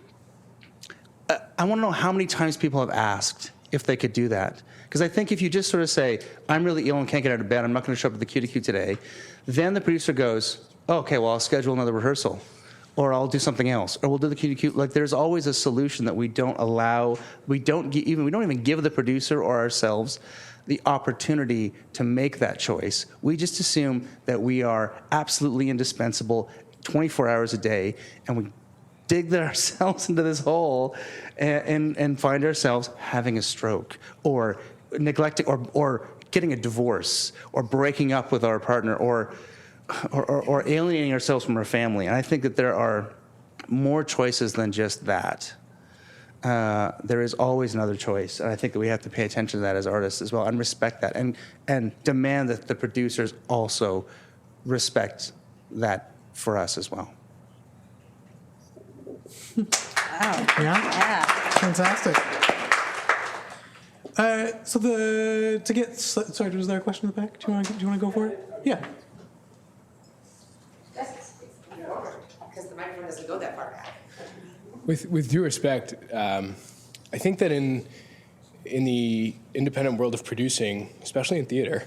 I want to know how many times people have asked if they could do that. Because I think if you just sort of say, I'm really ill and can't get out of bed, I'm not going to show up at the cue to cue today, then the producer goes, oh, okay, well, I'll schedule another rehearsal, or I'll do something else, or we'll do the cue to cue. Like, there's always a solution that we don't allow. We don't even give the producer or ourselves the opportunity to make that choice. We just assume that we are absolutely indispensable 24 hours a day, and we dig ourselves into this hole and find ourselves having a stroke, or neglecting, or getting a divorce, or breaking up with our partner, or alienating ourselves from our family. And I think that there are more choices than just that. There is always another choice, and I think that we have to pay attention to that as artists as well, and respect that, and demand that the producers also respect that for us as well. Wow. Yeah. Fantastic. Sorry, was there a question in the back? Do you want to go for it? Yeah. Because the microphone doesn't go that far back. With due respect, I think that in the independent world of producing, especially in theater,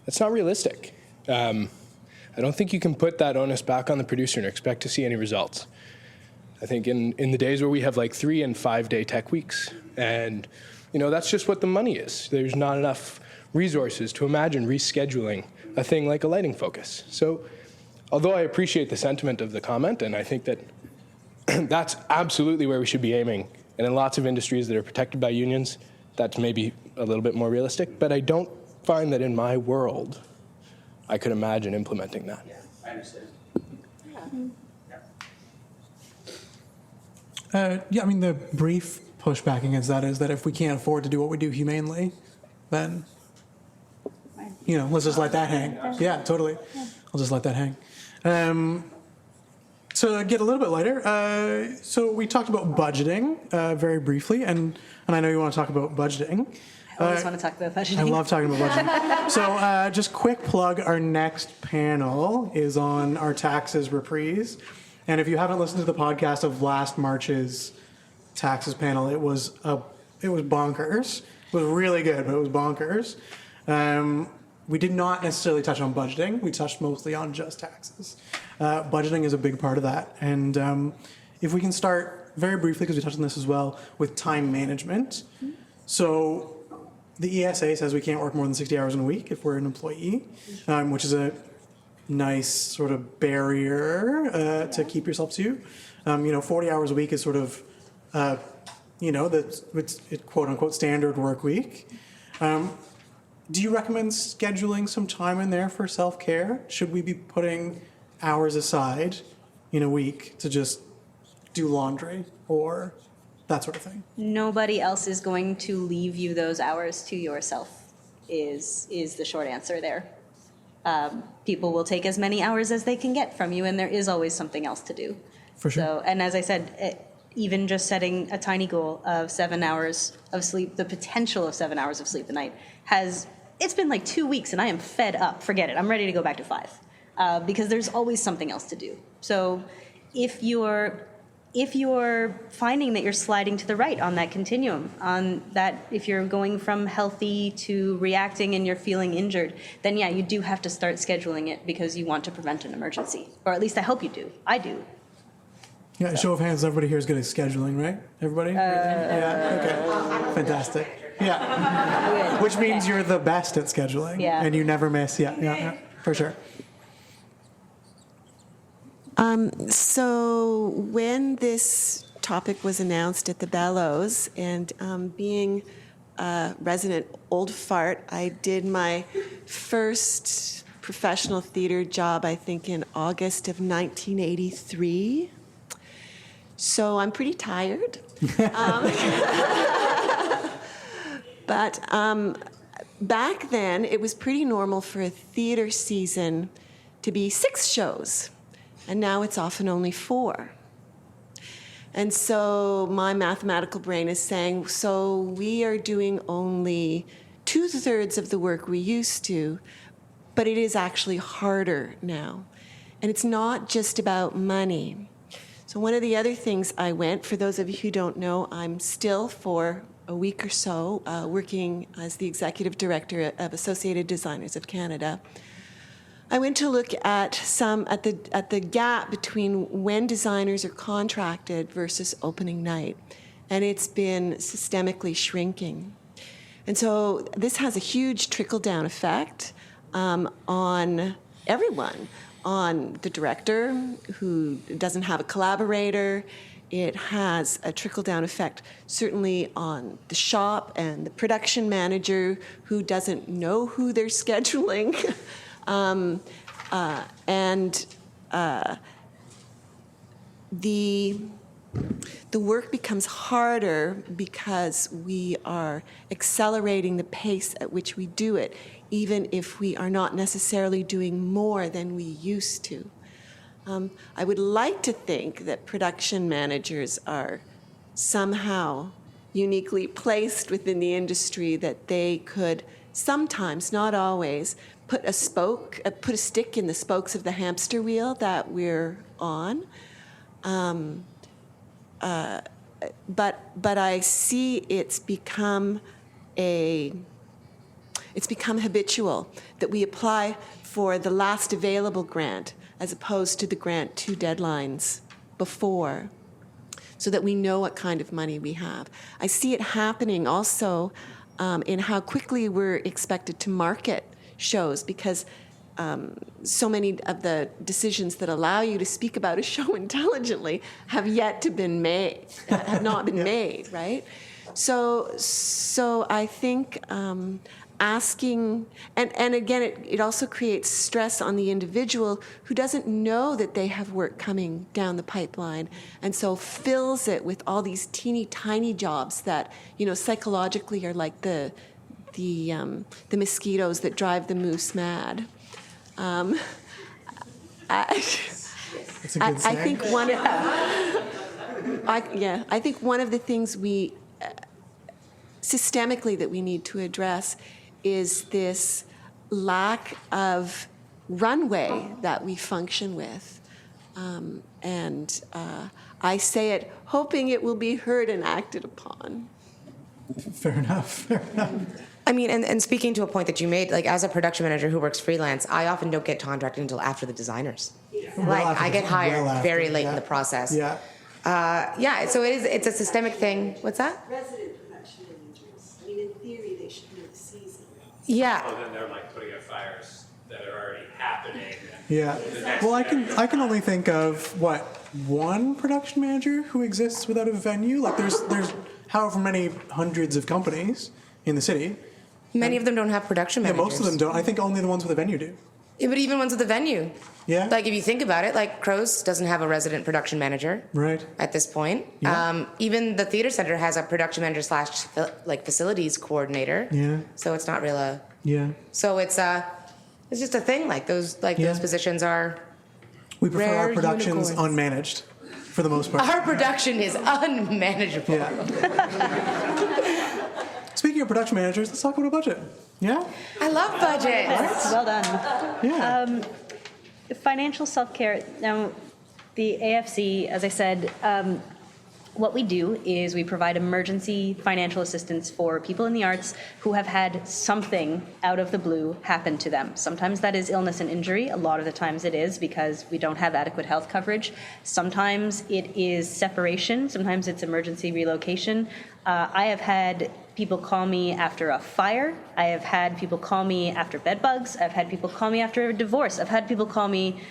that's not realistic. I don't think you can put that onus back on the producer and expect to see any results. I think in the days where we have like 3 and 5 day tech weeks, and that's just what the money is. There's not enough resources to imagine rescheduling a thing like a lighting focus. So although I appreciate the sentiment of the comment, and I think that that's absolutely where we should be aiming, and in lots of industries that are protected by unions, that's maybe a little bit more realistic, but I don't find that in my world I could imagine implementing that. Yeah, I understand. The brief pushback against that is that if we can't afford to do what we do humanely, then, let's just let that hang. Yeah, totally. I'll just let that hang. To get a little bit lighter, so we talked about budgeting very briefly, and I know you want to talk about budgeting. I always want to talk about budgeting. I love talking about budgeting. So just quick plug, our next panel is on our taxes reprise. And if you haven't listened to the podcast of last March's taxes panel, it was bonkers. It was really good, but it was bonkers. We did not necessarily touch on budgeting. We touched mostly on just taxes. Budgeting is a big part of that. And if we can start very briefly, because we touched on this as well, with time management. So the ESA says we can't work more than 60 hours in a week if we're an employee, which is a nice sort of barrier to keep yourself to. 40 hours a week is sort of, it's quote unquote standard work week. Do you recommend scheduling some time in there for self-care? Should we be putting hours aside in a week to just do laundry or that sort of thing? Nobody else is going to leave you those hours to yourself is the short answer there. People will take as many hours as they can get from you, and there is always something else to do. For sure. So, and as I said, even just setting a tiny goal of 7 hours of sleep, the potential of 7 hours of sleep a night it's been like 2 weeks and I am fed up. Forget it. I'm ready to go back to 5 because there's always something else to do. So if you're finding that you're sliding to the right on that continuum, on that if you're going from healthy to reacting and you're feeling injured, then yeah, you do have to start scheduling it because you want to prevent an emergency. Or at least I hope you do. I do. Yeah, show of hands, everybody here is good at scheduling, right? Everybody? Yeah, okay. Fantastic. Yeah. Which means you're the best at scheduling. Yeah. And you never miss. Yeah, for sure. So when this topic was announced at the Bellows, and being a resident old fart, I did my first professional theater job, I think, in August of 1983. So I'm pretty tired. But back then, it was pretty normal for a theater season to be 6 shows, and now it's often only 4. And so my mathematical brain is saying, so we are doing only 2/3 of the work we used to, but it is actually harder now. And it's not just about money. So one of the other things for those of you who don't know, I'm still for a week or so working as the executive director of Associated Designers of Canada. I went to look at the gap between when designers are contracted versus opening night, and it's been systemically shrinking. And so this has a huge trickle-down effect on everyone, on the director who doesn't have a collaborator. It has a trickle-down effect certainly on the shop and the production manager who doesn't know who they're scheduling. The work becomes harder because we are accelerating the pace at which we do it, even if we are not necessarily doing more than we used to. I would like to think that production managers are somehow uniquely placed within the industry, that they could sometimes, not always, put a stick in the spokes of the hamster wheel that we're on. But I see it's become habitual that we apply for the last available grant as opposed to the grant 2 deadlines before, so that we know what kind of money we have. I see it happening also in how quickly we're expected to market shows, because so many of the decisions that allow you to speak about a show intelligently have not been made, right? So I think asking, and again, it also creates stress on the individual who doesn't know that they have work coming down the pipeline, and so fills it with all these teeny tiny jobs that, psychologically are like the mosquitoes that drive the moose mad. I think one of the things we systemically that we need to address is this lack of runway that we function with. I say it hoping it will be heard and acted upon. Fair enough. I mean, and speaking to a point that you made, like as a production manager who works freelance, I often don't get contracted until after the designers. I get hired very late in the process. Yeah. So it's a systemic thing. What's that? Resident production managers. I mean, in theory, they should know the season. Yeah. Oh, then they're like putting out fires that are already happening. Yeah. Well, I can only think of one production manager who exists without a venue. Like there's however many hundreds of companies in the city. Many of them don't have production managers. Yeah, most of them don't. I think only the ones with a venue do. Yeah, but even ones with a venue. Yeah. Like if you think about it, like Crow's doesn't have a resident production manager. Right. At this point. Yeah. Even the theater center has a production manager / facilities coordinator. Yeah. So it's not real Yeah. So it's just a thing. Those positions are. We prefer our rare productions unicorns. unmanaged, for the most part. Our production is unmanageable. Yeah. Speaking of production managers, let's talk about a budget. Yeah? I love budgets. Well done. Yeah. Financial self-care. Now, the AFC, as I said, what we do is we provide emergency financial assistance for people in the arts who have had something out of the blue happen to them. Sometimes that is illness and injury. A lot of the times it is because we don't have adequate health coverage. Sometimes it is separation. Sometimes it's emergency relocation. I have had people call me after a fire. I have had people call me after bed bugs. I've had people call me after a divorce. I've had people call me.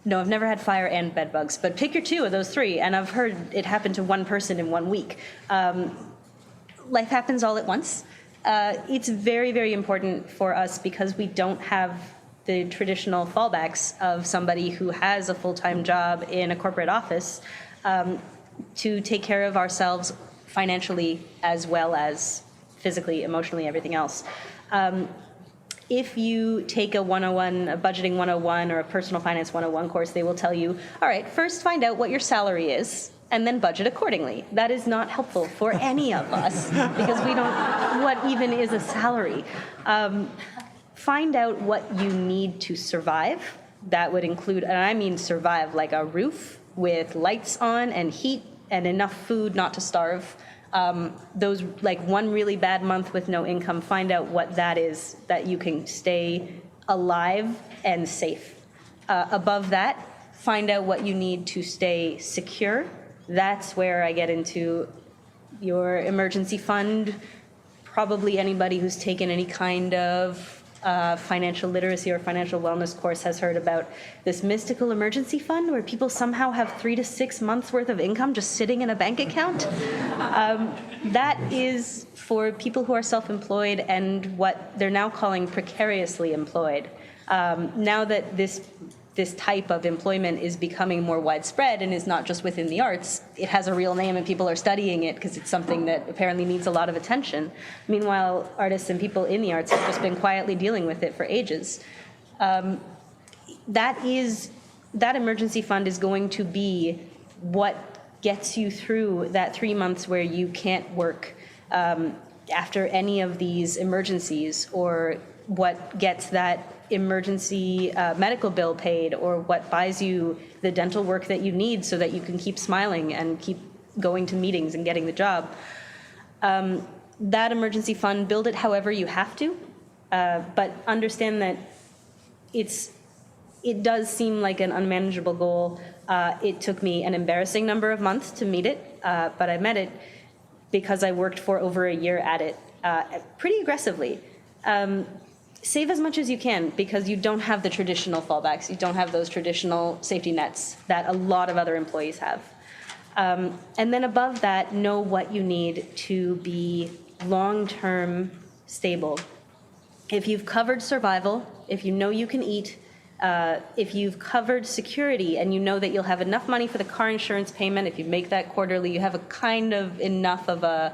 No, I've never had fire and bed bugs, but pick your 2 of those 3, and I've heard it happen to one person in 1 week. Life happens all at once. It's very, very important for us because we don't have the traditional fallbacks of somebody who has a full-time job in a corporate office to take care of ourselves financially as well as physically, emotionally, everything else. If you take a 101, a budgeting 101 or a personal finance 101 course, they will tell you, all right, first find out what your salary is and then budget accordingly. That is not helpful for any of us because we don't, what even is a salary? Find out what you need to survive. That would include, and I mean survive, like a roof with lights on and heat and enough food not to starve. Those, like one really bad month with no income, find out what that is, that you can stay alive and safe. Above that, find out what you need to stay secure. That's where I get into your emergency fund. Probably anybody who's taken any kind of financial literacy or financial wellness course has heard about this mystical emergency fund where people somehow have 3 to 6 months worth of income just sitting in a bank account. That is for people who are self-employed and what they're now calling precariously employed. Now that this type of employment is becoming more widespread and is not just within the arts, it has a real name and people are studying it because it's something that apparently needs a lot of attention. Meanwhile, artists and people in the arts have just been quietly dealing with it for ages. That emergency fund is going to be what gets you through that 3 months where you can't work after any of these emergencies, or what gets that emergency medical bill paid, or what buys you the dental work that you need so that you can keep smiling and keep going to meetings and getting the job. That emergency fund, build it however you have to, but understand that it does seem like an unmanageable goal. It took me an embarrassing number of months to meet it, but I met it because I worked for over a year at it pretty aggressively. Save as much as you can because you don't have the traditional fallbacks. You don't have those traditional safety nets that a lot of other employees have. And then above that, know what you need to be long-term stable. If you've covered survival, if you know you can eat, if you've covered security and you know that you'll have enough money for the car insurance payment, if you make that quarterly, you have a kind of enough of a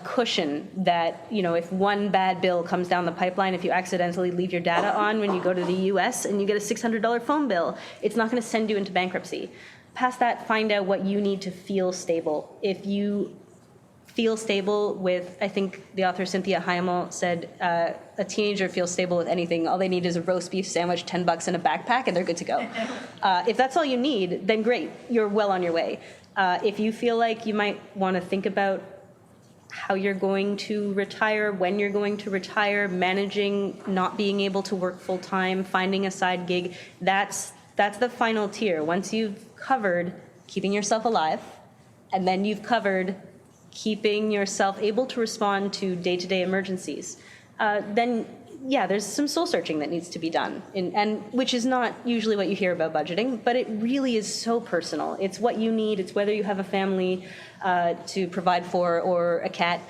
cushion that, you know, if one bad bill comes down the pipeline, if you accidentally leave your data on when you go to the US and you get a $600 phone bill, it's not going to send you into bankruptcy. Past that, find out what you need to feel stable. If you feel stable with, I think the author Cynthia Heimel said, a teenager feels stable with anything. All they need is a roast beef sandwich, $10 in a backpack, and they're good to go. If that's all you need, then great, you're well on your way. If you feel like you might want to think about how you're going to retire, when you're going to retire, managing not being able to work full time, finding a side gig, that's the final tier. Once you've covered keeping yourself alive, and then you've covered keeping yourself able to respond to day-to-day emergencies, then yeah, there's some soul searching that needs to be done, and which is not usually what you hear about budgeting, but it really is so personal. It's what you need. It's whether you have a family to provide for or a cat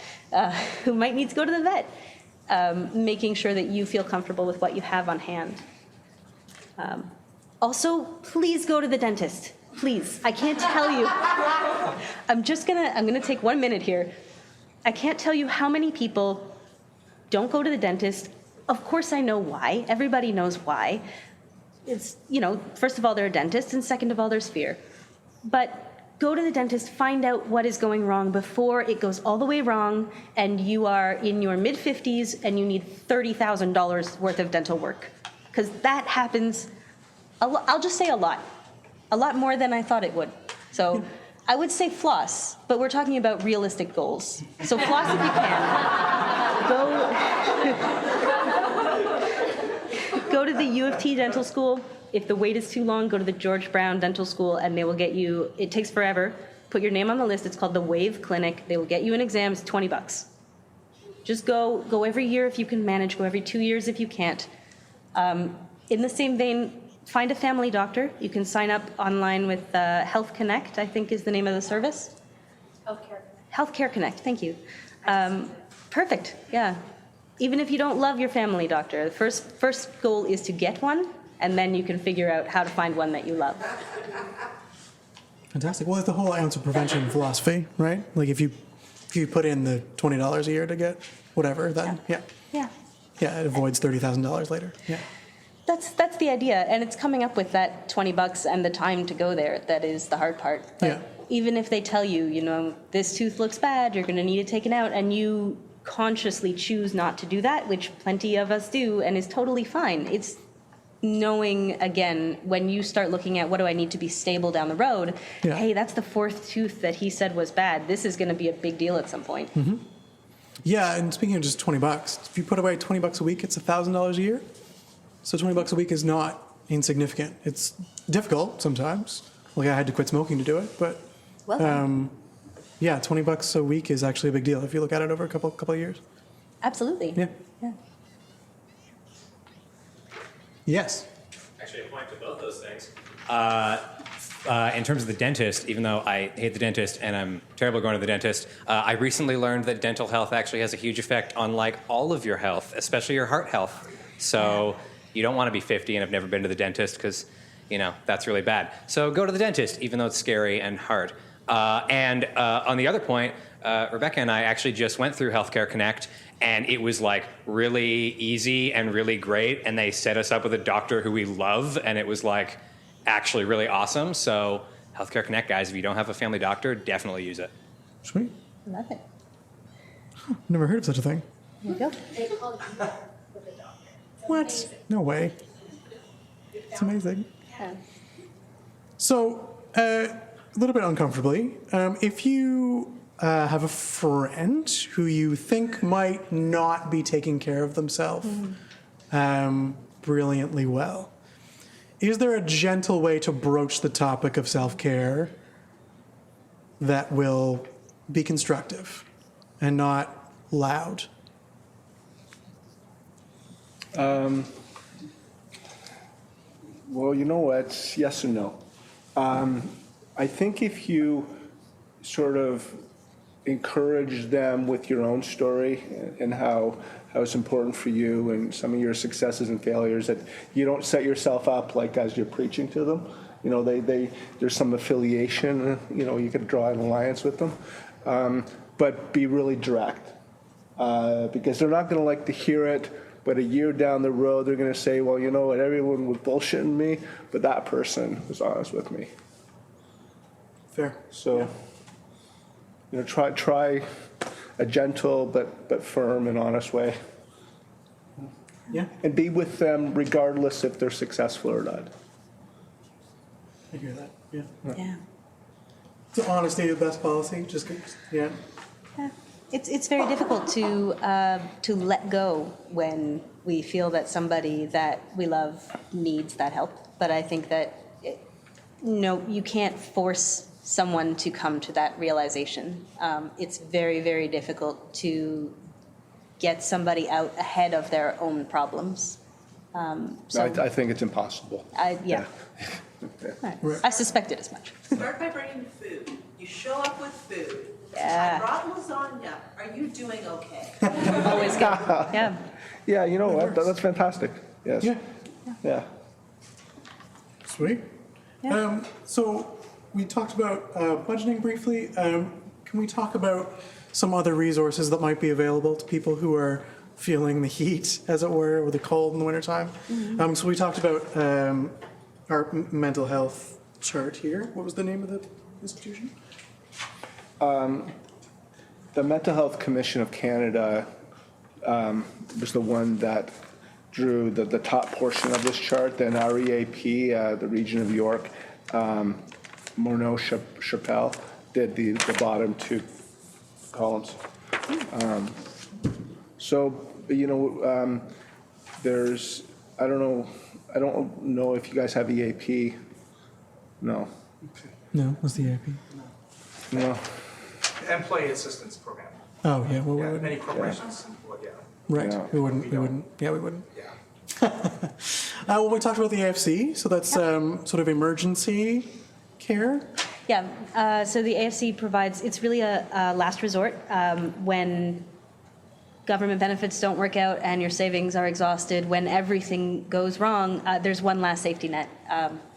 who might need to go to the vet, making sure that you feel comfortable with what you have on hand. Also, please go to the dentist. Please, I can't tell you. I'm gonna take 1 minute here. I can't tell you how many people don't go to the dentist. Of course I know why. Everybody knows why. It's, you know, first of all, they're a dentist, and second of all, there's fear. But go to the dentist, find out what is going wrong before it goes all the way wrong, and you are in your mid-50s and you need $30,000 worth of dental work. Because that happens, I'll just say a lot more than I thought it would. So I would say floss, but we're talking about realistic goals. So floss if you can. Go to the U of T dental school. If the wait is too long, go to the George Brown Dental School, and they will get you, it takes forever. Put your name on the list. It's called the WAVE Clinic. They will get you an exam. It's $20. Just go every year if you can manage. Go every 2 years if you can't. In the same vein, find a family doctor. You can sign up online with Health Connect, I think is the name of the service. Healthcare Connect. Healthcare Connect, thank you. Perfect, yeah. even if you don't love your family doctor, the first goal is to get one, and then you can figure out how to find one that you love. Fantastic. Well, it's the whole ounce of prevention philosophy, right? Like if you put in the $20 a year to get whatever, then Yeah. it avoids $30,000 later. Yeah. That's the idea, and it's coming up with that $20 and the time to go there that is the hard part. But even if they tell you, you know, this tooth looks bad, you're going to need it taken out, and you consciously choose not to do that, which plenty of us do, and is totally fine. It's knowing, again, when you start looking at what do I need to be stable down the road, hey, that's the fourth tooth that he said was bad. This is going to be a big deal at some point. Mm-hmm. Yeah, and speaking of just $20, if you put away $20 a week, it's $1,000 a year. So $20 a week is not insignificant. It's difficult sometimes. Like I had to quit smoking to do it, but yeah, $20 a week is actually a big deal if you look at it over a couple of years. Absolutely. Yeah. Yes. Actually, a point to both those things. In terms of the dentist, even though I hate the dentist and I'm terrible at going to the dentist, I recently learned that dental health actually has a huge effect on like all of your health, especially your heart health. So you don't want to be 50 and have never been to the dentist because, you know, that's really bad. So go to the dentist, even though it's scary and hard. And on the other point, Rebecca and I actually just went through Healthcare Connect, and it was like really easy and really great. And they set us up with a doctor who we love, and it was like actually really awesome. So Healthcare Connect, guys, if you don't have a family doctor, definitely use it. Sweet. Love it. Never heard of such a thing. There you go. They call you with a doctor. What? No way. It's amazing. Yeah. So, a little bit uncomfortably, if you have a friend who you think might not be taking care of themselves brilliantly well, is there a gentle way to broach the topic of self-care that will be constructive and not loud? Well, you know what? Yes and no. I think if you sort of encourage them with your own story and how it's important for you and some of your successes and failures, that you don't set yourself up like as you're preaching to them. You know, there's some affiliation, you know, you could draw an alliance with them, but be really direct because they're not going to like to hear it. But a year down the road, they're going to say, well, you know what, everyone was bullshitting me, but that person was honest with me. Fair. So, you know, try a gentle but firm and honest way. Yeah. And be with them regardless if they're successful or not. I hear that. Yeah. Yeah. So honesty is the best policy. Yeah. It's very difficult to let go when we feel that somebody that we love needs that help. But I think that you can't force someone to come to that realization. It's very, very difficult to get somebody out ahead of their own problems. I think it's impossible. Yeah. I suspected as much. Start by bringing food. You show up with food. Yeah. I brought lasagna. Are you doing okay? Always good. Yeah. Yeah, you know what? That's fantastic. Yes. Yeah. Sweet. Yeah. So we talked about budgeting briefly. Can we talk about some other resources that might be available to people who are feeling the heat, as it were, or the cold in the wintertime? Mm-hmm. So we talked about our mental health chart here. What was the name of the institution? The Mental Health Commission of Canada was the one that drew the top portion of this chart. Then REAP, the region of York, Morneau Chappelle did the bottom two columns. So, you know, there's, I don't know if you guys have EAP. No. No, what's the EAP? No. Employee assistance program. Oh, yeah. Well, Yeah, many corporations. Well, yeah. Right. Yeah. We wouldn't. Yeah, we wouldn't. Yeah. Well, we talked about the AFC, so that's sort of emergency care. Yeah, so the AFC provides, it's really a last resort when government benefits don't work out and your savings are exhausted, when everything goes wrong, there's one last safety net.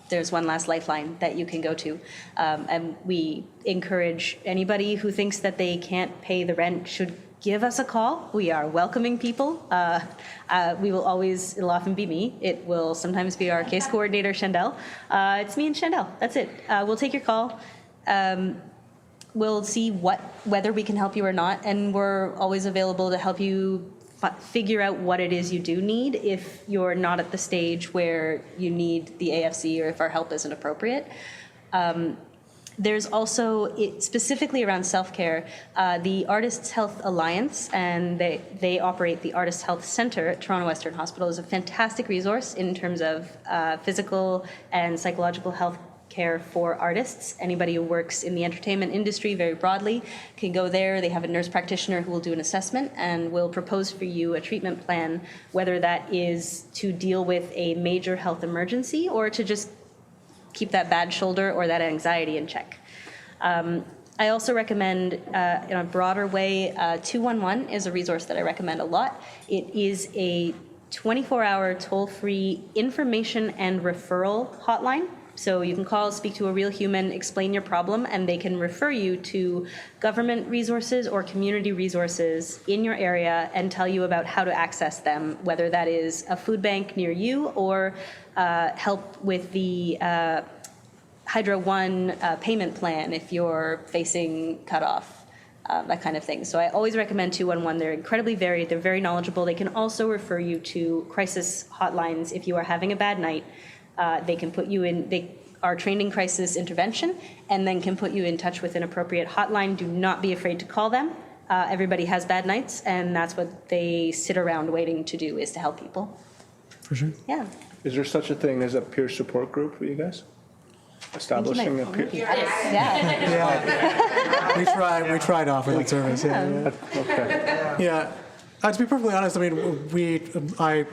There's one last lifeline that you can go to. And we encourage anybody who thinks that they can't pay the rent should give us a call. We are welcoming people. We will always, it'll often be me. It will sometimes be our case coordinator, Shandell. It's me and Shandell. That's it. We'll take your call. We'll see whether we can help you or not, and we're always available to help you figure out what it is you do need if you're not at the stage where you need the AFC or if our help isn't appropriate. There's also, specifically around self-care, the Artists Health Alliance, and they operate the Artists Health Centre at Toronto Western Hospital, is a fantastic resource in terms of physical and psychological health care for artists. Anybody who works in the entertainment industry very broadly can go there. They have a nurse practitioner who will do an assessment and will propose for you a treatment plan, whether that is to deal with a major health emergency or to just keep that bad shoulder or that anxiety in check. I also recommend, in a broader way, 211 is a resource that I recommend a lot. It is a 24-hour toll-free information and referral hotline. So you can call, speak to a real human, explain your problem, and they can refer you to government resources or community resources in your area and tell you about how to access them, whether that is a food bank near you or help with the Hydro One payment plan if you're facing cutoff, that kind of thing. So I always recommend 211. They're incredibly varied. They're very knowledgeable. They can also refer you to crisis hotlines if you are having a bad night. They can put you in, they are trained in crisis intervention and then can put you in touch with an appropriate hotline. Do not be afraid to call them. Everybody has bad nights, and that's what they sit around waiting to do, is to help people. For sure. Yeah. Is there such a thing as a peer support group for you guys? Establishing a peer? Yeah. We tried to offer that service. Yeah. Okay. Yeah. To be perfectly honest, I mean,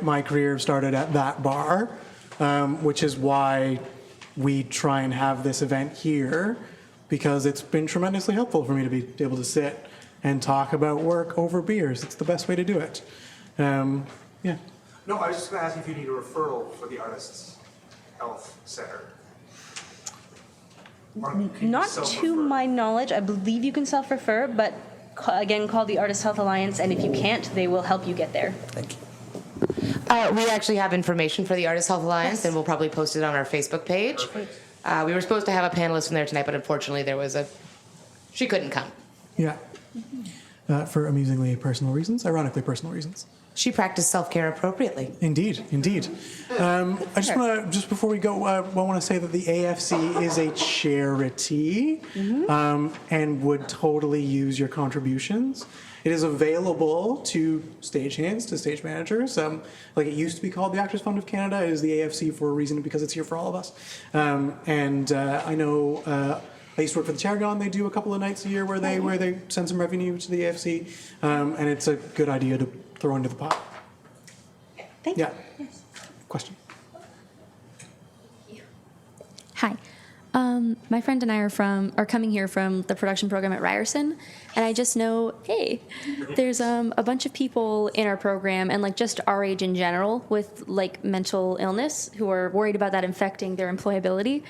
my career started at that bar, which is why we try and have this event here, because it's been tremendously helpful for me to be able to sit and talk about work over beers. It's the best way to do it. Yeah. No, I was just going to ask if you need a referral for the Artists Health Center. Not to my knowledge. I believe you can self-refer, but again, call the Artists Health Alliance, and if you can't, they will help you get there. Thank you. We actually have information for the Artists Health Alliance, and we'll probably post it on our Facebook page. We were supposed to have a panelist from there tonight, but unfortunately she couldn't come. Yeah. For amusingly personal reasons, ironically personal reasons. She practiced self-care appropriately. Indeed, indeed. I just want to, just before we go, I want to say that the AFC is a charity and would totally use your contributions. It is available to stagehands, to stage managers. Like it used to be called the Actors Fund of Canada. It is the AFC for a reason, because it's here for all of us. I know I used to work for the Tarragon. They do a couple of nights a year where they send some revenue to the AFC, and it's a good idea to throw into the pot. Thank you. Yeah. Yes. Question. Hi. My friend and I are coming here from the production program at Ryerson, and I just know, hey, there's a bunch of people in our program, and like just our age in general, with like mental illness, who are worried about that infecting their employability.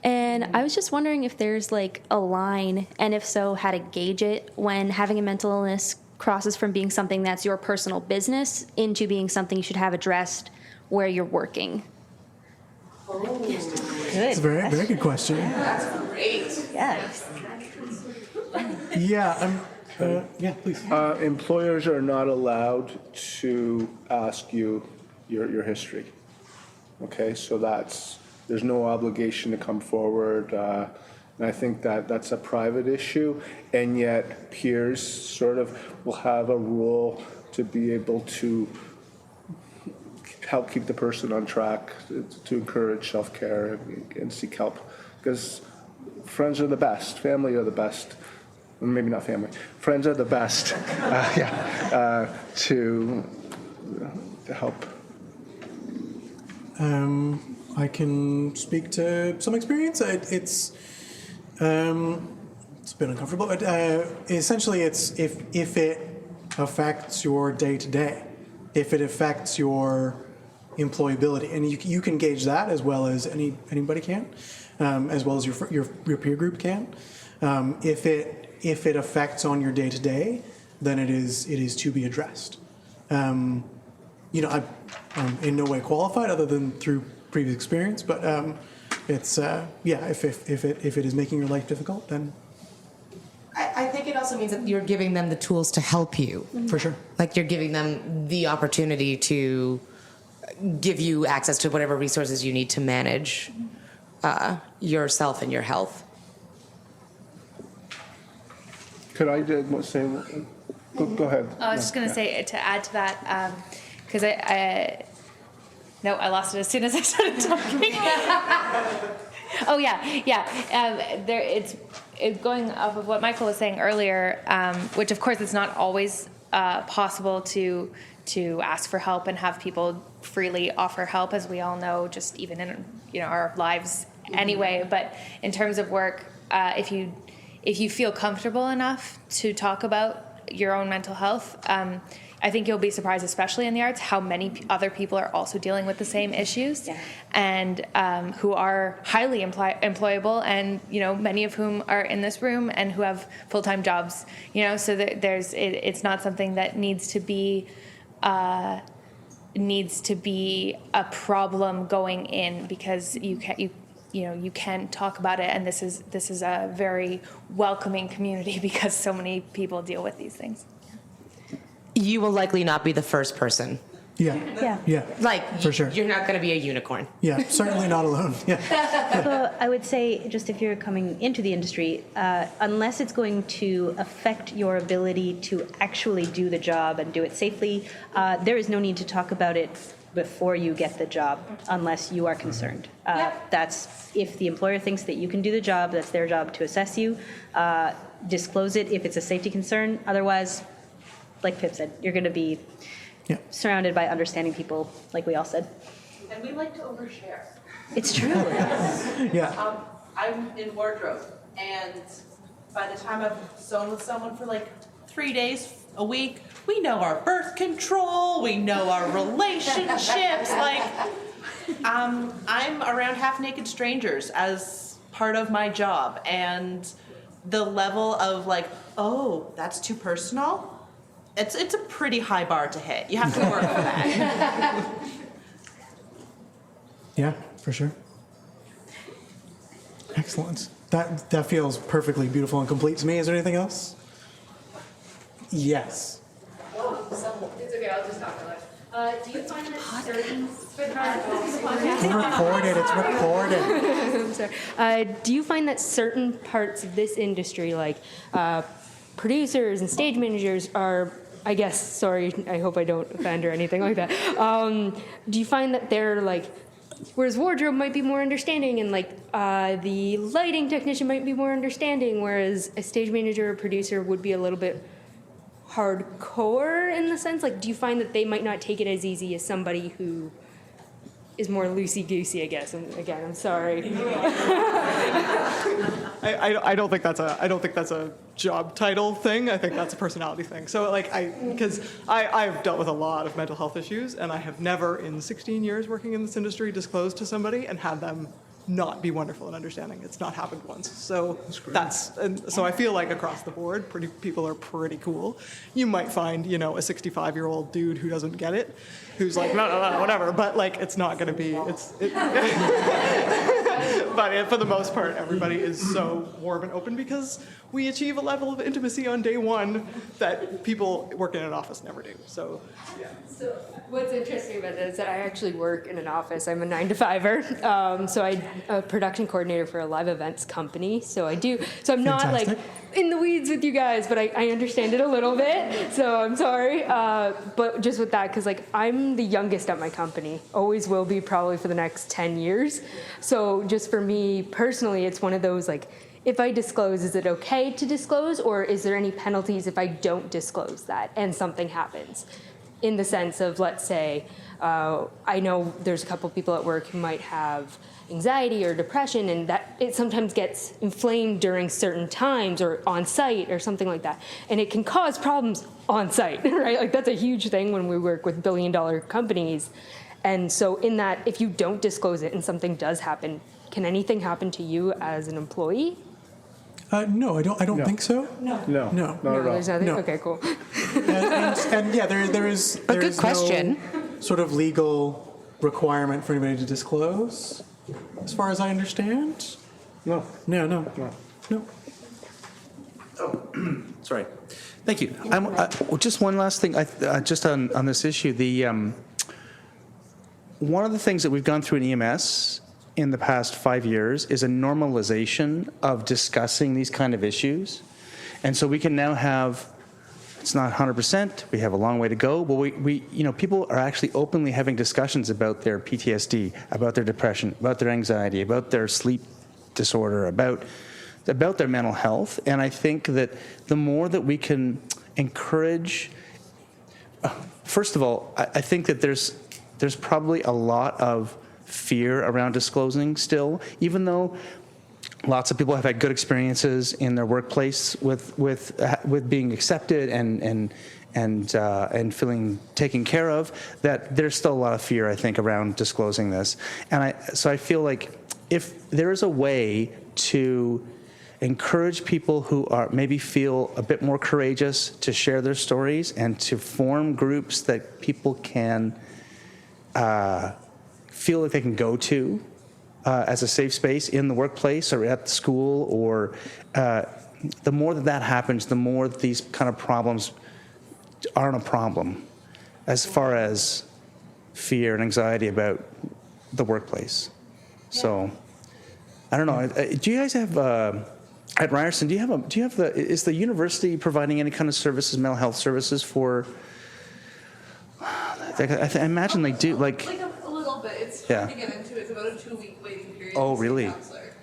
And I was just wondering if there's like a line, and if so, how to gauge it when having a mental illness crosses from being something that's your personal business into being something you should have addressed where you're working. It's a very, very good question. That's great. Yes. Yeah. Yeah, please. Employers are not allowed to ask you your history. Okay, so there's no obligation to come forward. And I think that's a private issue, and yet peers sort of will have a rule to be able to help keep the person on track, to encourage self-care and seek help. Because friends are the best, family are the best, maybe not family, friends are the best to help. I can speak to some experience. It's been uncomfortable, but essentially it's if it affects your day-to-day, if it affects your employability, and you can gauge that as well as anybody can, as well as your peer group can. If it affects on your day-to-day, then it is to be addressed. I'm in no way qualified other than through previous experience, but it's if it is making your life difficult, then I think it also means that you're giving them the tools to help you. For sure. Like you're giving them the opportunity to give you access to whatever resources you need to manage yourself and your health. Could I say? Go ahead. I was just going to say, to add to that, because I lost it as soon as I started talking. Oh yeah. It's going off of what Michael was saying earlier, which of course it's not always possible to ask for help and have people freely offer help, as we all know, just even in our lives anyway. But in terms of work, if you feel comfortable enough to talk about your own mental health, I think you'll be surprised, especially in the arts, how many other people are also dealing with the same issues, and who are highly employable, and many of whom are in this room and who have full-time jobs. So that it's not something that needs to be a problem going in, because you can talk about it, and this is a very welcoming community because so many people deal with these things. You will likely not be the first person. Yeah. Like, for sure. You're not going to be a unicorn. Yeah, certainly not alone. Yeah. Well, I would say, just if you're coming into the industry, unless it's going to affect your ability to actually do the job and do it safely, there is no need to talk about it before you get the job, unless you are concerned. That's if the employer thinks that you can do the job, that's their job to assess you. Disclose it if it's a safety concern. Otherwise, like Pip said, you're going to be surrounded by understanding people, like we all said. And we like to overshare. It's true. Yeah. I'm in wardrobe, and by the time I've sewn with someone for like 3 days, a week, we know our birth control, we know our relationships. Like, I'm around half-naked strangers as part of my job, and the level of like, oh, that's too personal. It's a pretty high bar to hit. You have to work for that. Yeah, for sure. Excellent. That feels perfectly beautiful and complete to me. Is there anything else? Yes. It's okay, I'll just talk about it. Do you find that certain... It's recorded. I'm sorry. Do you find that certain parts of this industry, like producers and stage managers, are, I guess, sorry, I hope I don't offend or anything like that. Do you find that they're like, whereas wardrobe might be more understanding, and like the lighting technician might be more understanding, whereas a stage manager or producer would be a little bit hardcore in the sense, like, do you find that they might not take it as easy as somebody who is more loosey-goosey, I guess? And again, I'm sorry. I don't think that's a job title thing. I think that's a personality thing. So like because I've dealt with a lot of mental health issues, and I have never in 16 years working in this industry disclosed to somebody and had them not be wonderful and understanding. It's not happened once. So so I feel like across the board, people are pretty cool. You might find, a 65-year-old dude who doesn't get it, who's like, no, whatever. But like, it's not going to be. But for the most part, everybody is so warm and open because we achieve a level of intimacy on day one that people working in an office never do. So, yeah. So what's interesting about that is that I actually work in an office. I'm a 9-to-5er. So I'm a production coordinator for a live events company. So I do. So I'm not like in the weeds with you guys, but I understand it a little bit. So I'm sorry. But just with that, because like I'm the youngest at my company, always will be probably for the next 10 years. So just for me personally, it's one of those like, if I disclose, is it okay to disclose, or is there any penalties if I don't disclose that and something happens? In the sense of, let's say, I know there's a couple people at work who might have anxiety or depression, and that it sometimes gets inflamed during certain times or on site or something like that. And it can cause problems on site, right? Like that's a huge thing when we work with billion-dollar companies. And so in that, if you don't disclose it and something does happen, can anything happen to you as an employee? No, I don't think so. No, not at all. There's nothing? No. Okay, cool. And yeah, there is good question. no sort of legal requirement for anybody to disclose, as far as I understand. No. Sorry. Thank you. Just one last thing, just on this issue. One of the things that we've gone through in EMS in the past 5 years is a normalization of discussing these kind of issues. And so we can now have, it's not 100%, we have a long way to go, but people are actually openly having discussions about their PTSD, about their depression, about their anxiety, about their sleep disorder, about their mental health. And I think that the more that we can encourage, first of all, I think that there's probably a lot of fear around disclosing still, even though lots of people have had good experiences in their workplace with being accepted and feeling taken care of, that there's still a lot of fear, I think, around disclosing this. And so I feel like if there is a way to encourage people who are maybe feel a bit more courageous to share their stories and to form groups that people can feel like they can go to as a safe space in the workplace or at school, or the more that happens, the more these kind of problems aren't a problem as far as fear and anxiety about the workplace. So I don't know. Do you guys have at Ryerson? Is the university providing any kind of services, mental health services for? I imagine they do. Like a little bit. It's hard to get into. It's about a 2-week waiting period. Oh, really?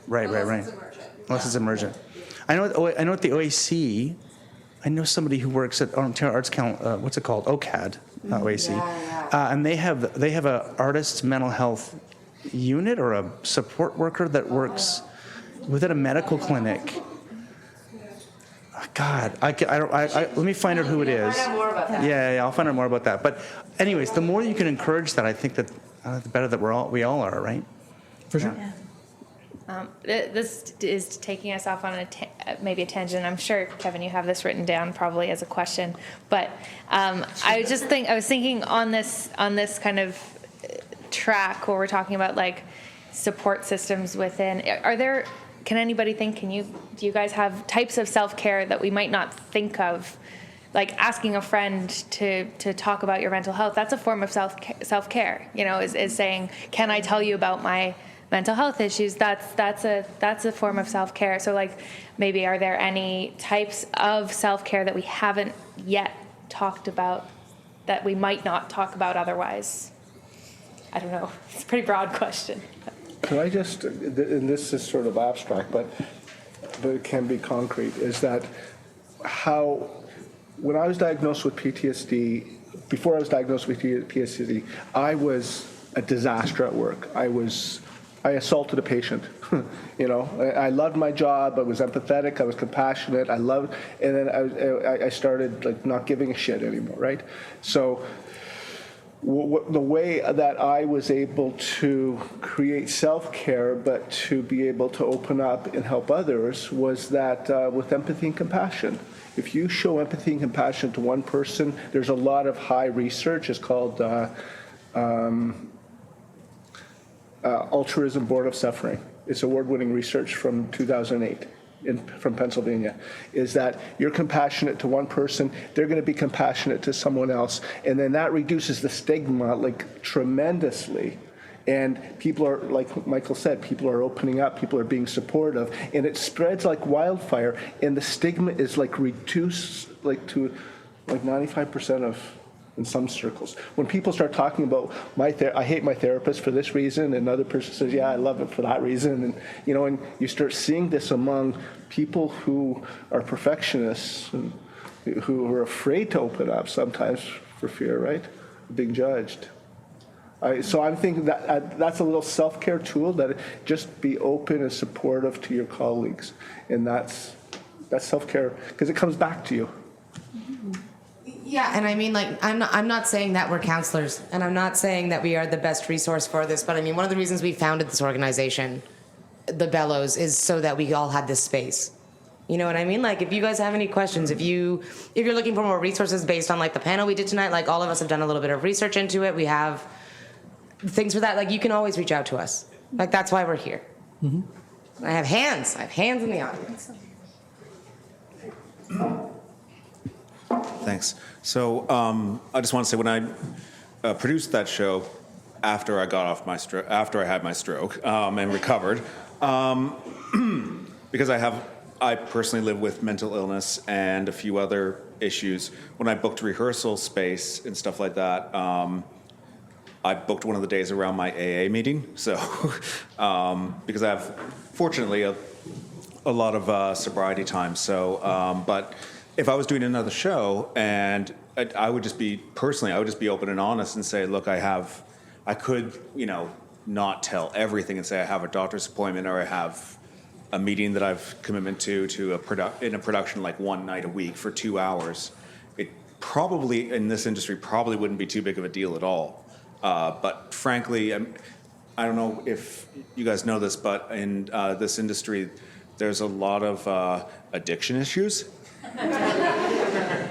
Right. Unless it's emergent. Unless it's emergent. I know at the OAC, I know somebody who works at Ontario Arts Council. What's it called? OCAD, not OAC. And they have a artist mental health unit or a support worker that works within a medical clinic. God, let me find out who it is. Find out more about that. Yeah, I'll find out more about that. But anyways, the more you can encourage that, I think that the better that we all are, right? For sure. Yeah. This is taking us off on maybe a tangent. I'm sure, Kevin, you have this written down probably as a question. But I was thinking on this kind of track where we're talking about like support systems within. Can anybody think? Do you guys have types of self-care that we might not think of? Like asking a friend to talk about your mental health, that's a form of self-care, is saying, can I tell you about my mental health issues? That's a form of self-care. So like maybe are there any types of self-care that we haven't yet talked about that we might not talk about otherwise? I don't know. It's a pretty broad question. Can I just, and this is sort of abstract, but it can be concrete, is that when I was diagnosed with PTSD, before I was diagnosed with PTSD, I was a disaster at work. I assaulted a patient. I loved my job. I was empathetic. I was compassionate. And then I started like not giving a shit anymore, right? So the way that I was able to create self-care, but to be able to open up and help others, was that with empathy and compassion. If you show empathy and compassion to one person, there's a lot of high research. It's called Altruism Born of Suffering. It's award-winning research from 2008 from Pennsylvania, is that you're compassionate to one person, they're going to be compassionate to someone else, and then that reduces the stigma like tremendously. And people are, like Michael said, people are opening up, people are being supportive, and it spreads like wildfire, and the stigma is like reduced like to like 95% of in some circles. When people start talking about I hate my therapist for this reason, and another person says, yeah, I love it for that reason, and and you start seeing this among people who are perfectionists and who are afraid to open up sometimes for fear, right, of being judged. So I'm thinking that that's a little self-care tool, that just be open and supportive to your colleagues. And that's self-care, because it comes back to you. Yeah, and I mean, like, I'm not saying that we're counselors, and I'm not saying that we are the best resource for this, but I mean, one of the reasons we founded this organization, the Bellows, is so that we all had this space. You know what I mean? Like, if you guys have any questions, if you're looking for more resources based on, like, the panel we did tonight, like, all of us have done a little bit of research into it. We have things for that. Like, you can always reach out to us. Like, that's why we're here. Mm-hmm. I have hands in the audience. Thanks. So I just want to say, when I produced that show after I got off my after I had my stroke and recovered, because I personally live with mental illness and a few other issues. When I booked rehearsal space and stuff like that, I booked one of the days around my AA meeting. So because I have, fortunately, a lot of sobriety time. So, but if I was doing another show, and I would just be open and honest and say, look, I could, not tell everything and say I have a doctor's appointment or I have a meeting that I've commitment to in a production like one night a week for 2 hours. It probably, in this industry, probably wouldn't be too big of a deal at all. But frankly, I don't know if you guys know this, but in this industry, there's a lot of addiction issues.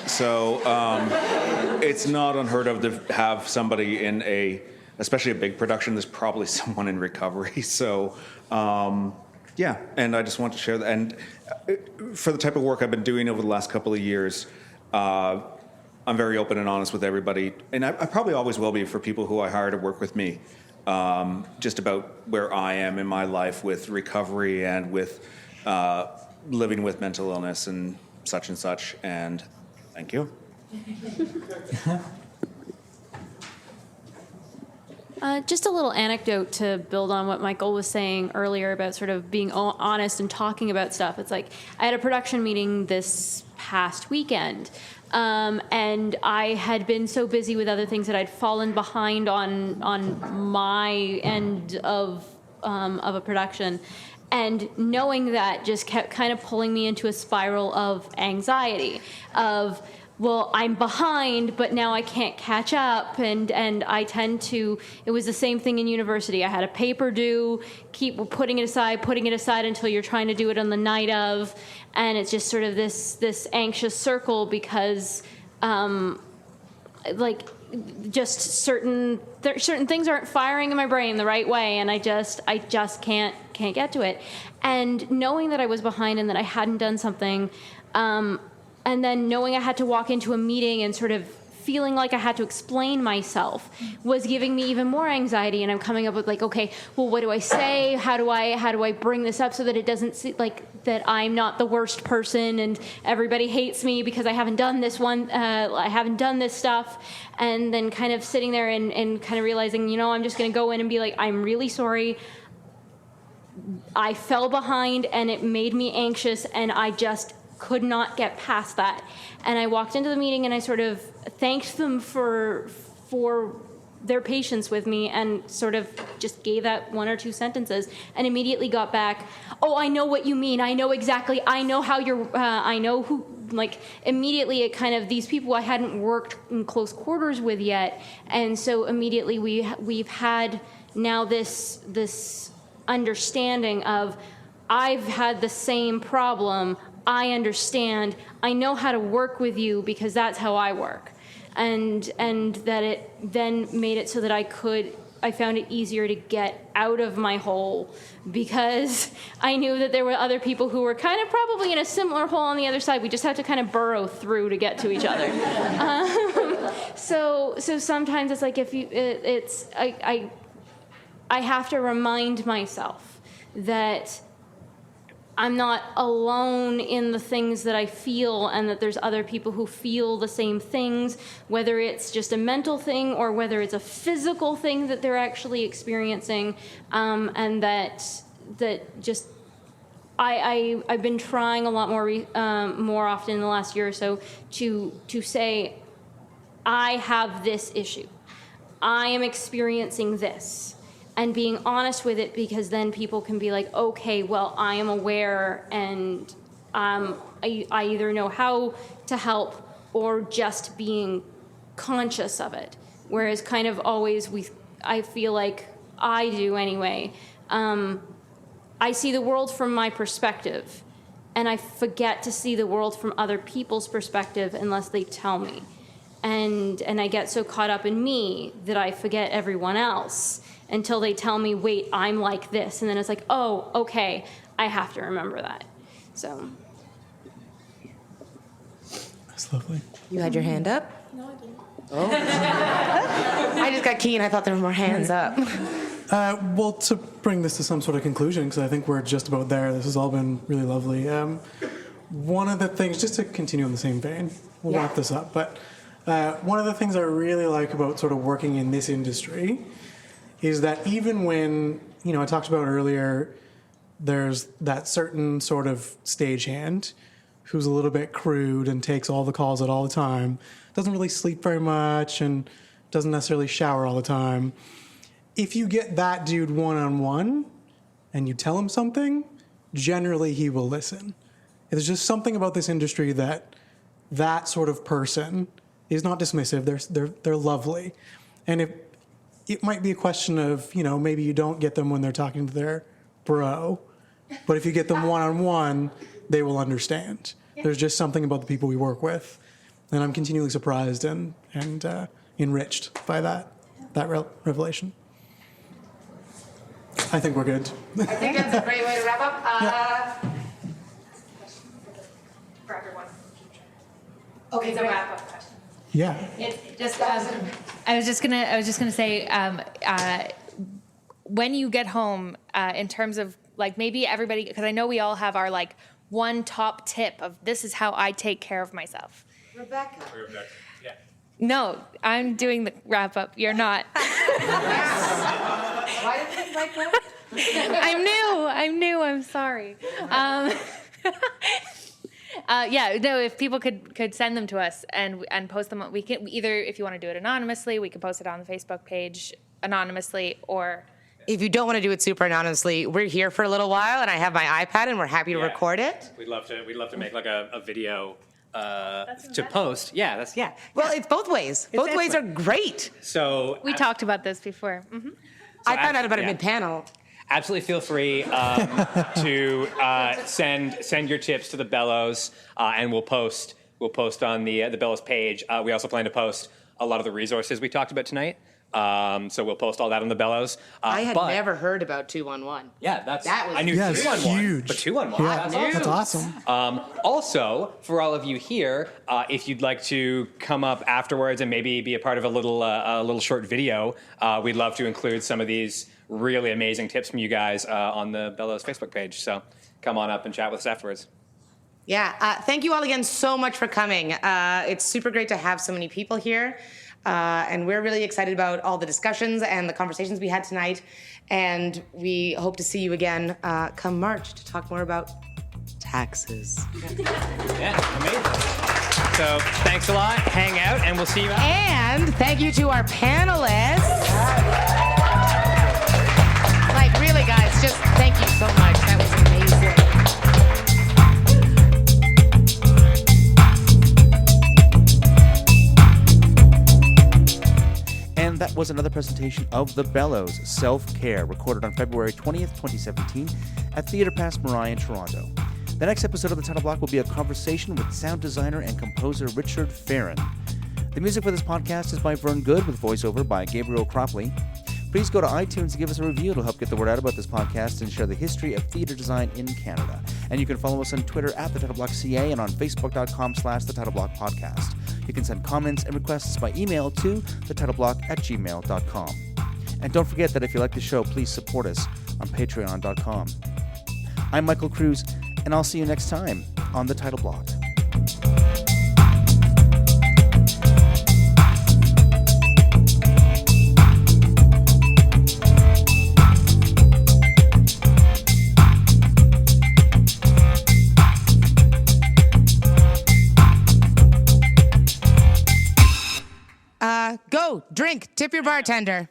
So it's not unheard of to have somebody in especially a big production. There's probably someone in recovery. So yeah, and I just want to share that. And for the type of work I've been doing over the last couple of years, I'm very open and honest with everybody, and I probably always will be for people who I hire to work with me, just about where I am in my life with recovery and with living with mental illness and such, and thank you. Just a little anecdote to build on what Michael was saying earlier about sort of being honest and talking about stuff. It's like I had a production meeting this past weekend, and I had been so busy with other things that I'd fallen behind on my end of a production. And knowing that just kept kind of pulling me into a spiral of anxiety of, well, I'm behind, but now I can't catch up. And I tend to, it was the same thing in university. I had a paper due, keep putting it aside until you're trying to do it on the night of. And it's just sort of this anxious circle because, just certain things aren't firing in my brain the right way, and I just can't get to it. And knowing that I was behind and that I hadn't done something, and then knowing I had to walk into a meeting and sort of feeling like I had to explain myself was giving me even more anxiety. And I'm coming up with like, okay, well, what do I say? How do I bring this up so that it doesn't seem like that I'm not the worst person and everybody hates me because I haven't done this I haven't done this stuff. And then kind of sitting there and kind of realizing, I'm just going to go in and be like, I'm really sorry. I fell behind and it made me anxious and I just could not get past that. And I walked into the meeting and I sort of thanked them for their patience with me and sort of just gave that one or two sentences and immediately got back, oh, I know what you mean. I know exactly. I know how you're, I know who, like immediately it kind of, these people I hadn't worked in close quarters with yet. And so immediately we've had now this understanding of I've had the same problem. I understand. I know how to work with you because that's how I work. And that it then made it so that I found it easier to get out of my hole because I knew that there were other people who were kind of probably in a similar hole on the other side. We just had to kind of burrow through to get to each other. So sometimes it's like I have to remind myself that I'm not alone in the things that I feel and that there's other people who feel the same things, whether it's just a mental thing or whether it's a physical thing that they're actually experiencing, and that just I've been trying a lot more often in the last year or so to say I have this issue. I am experiencing this, and being honest with it, because then people can be like, okay, well, I am aware, and I either know how to help or just being conscious of it. Whereas kind of always I feel like I do anyway. I see the world from my perspective, and I forget to see the world from other people's perspective unless they tell me. And I get so caught up in me that I forget everyone else until they tell me, wait, I'm like this. And then it's like, oh, okay, I have to remember that. So. That's lovely. You had your hand up? No, I didn't. Oh. I just got keen. I thought there were more hands up. Well, to bring this to some sort of conclusion, because I think we're just about there. This has all been really lovely. One of the things, just to continue in the same vein, we'll wrap this up, but one of the things I really like about sort of working in this industry is that even when, I talked about earlier, there's that certain sort of stagehand who's a little bit crude and takes all the calls at all the time, doesn't really sleep very much and doesn't necessarily shower all the time. If you get that dude one-on-one and you tell him something, generally he will listen. There's just something about this industry that sort of person is not dismissive. They're lovely. And it might be a question of, maybe you don't get them when they're talking to their bro, but if you get them one-on-one, they will understand. There's just something about the people we work with, and I'm continually surprised and enriched by that revelation. I think we're good. I think that's a great way to wrap up. For everyone. Okay, It's a great. wrap-up question. Yeah. It just I was just gonna say when you get home, in terms of like maybe everybody, because I know we all have our like one top tip of this is how I take care of myself. Rebecca. Yeah. No, I'm doing the wrap up. You're not. Why did you like that? I'm new. I'm sorry. No, if people could send them to us and post them, we can either, if you want to do it anonymously, we can post it on the Facebook page anonymously, or If you don't want to do it super anonymously, we're here for a little while, and I have my iPad, and we're happy to record it. We'd love to make like a video to post. Yeah, Well, it's both ways. Both ways are great. So we talked about this before. Mm-hmm. I found out about it mid-panel. Absolutely feel free to send your tips to the Bellows, and we'll post on the Bellows page. We also plan to post a lot of the resources we talked about tonight. So we'll post all that on the Bellows. I had never heard about 211. Yeah, I knew Yeah, it's 211, huge. but 211. Yeah, that's awesome. Also, for all of you here, if you'd like to come up afterwards and maybe be a part of a little short video, we'd love to include some of these really amazing tips from you guys on the Bellows Facebook page. So come on up and chat with us afterwards. Yeah, thank you all again so much for coming. It's super great to have so many people here. And we're really excited about all the discussions and the conversations we had tonight. And we hope to see you again come March to talk more about taxes. Yeah, amazing. So thanks a lot. Hang out, and we'll see you out. And thank you to our panelists. Like, really, guys, just thank you so much. That was amazing. And that was another presentation of The Bellows, Self-Care, recorded on February 20th, 2017 at Theatre Pass Marais in Toronto. The next episode of The Title Block will be a conversation with sound designer and composer Richard Farron. The music for this podcast is by Vern Good, with voiceover by Gabriel Cropley. Please go to iTunes and give us a review. It'll help get the word out about this podcast and share the history of theatre design in Canada. And you can follow us on Twitter at TheTitleBlockCA and on Facebook.com/TheTitleBlockPodcast. You can send comments and requests by email to TheTitleBlock@gmail.com. And don't forget that if you like the show, please support us on Patreon.com. I'm Michael Cruz, and I'll see you next time on The Title Block. Go. drink, tip your bartender.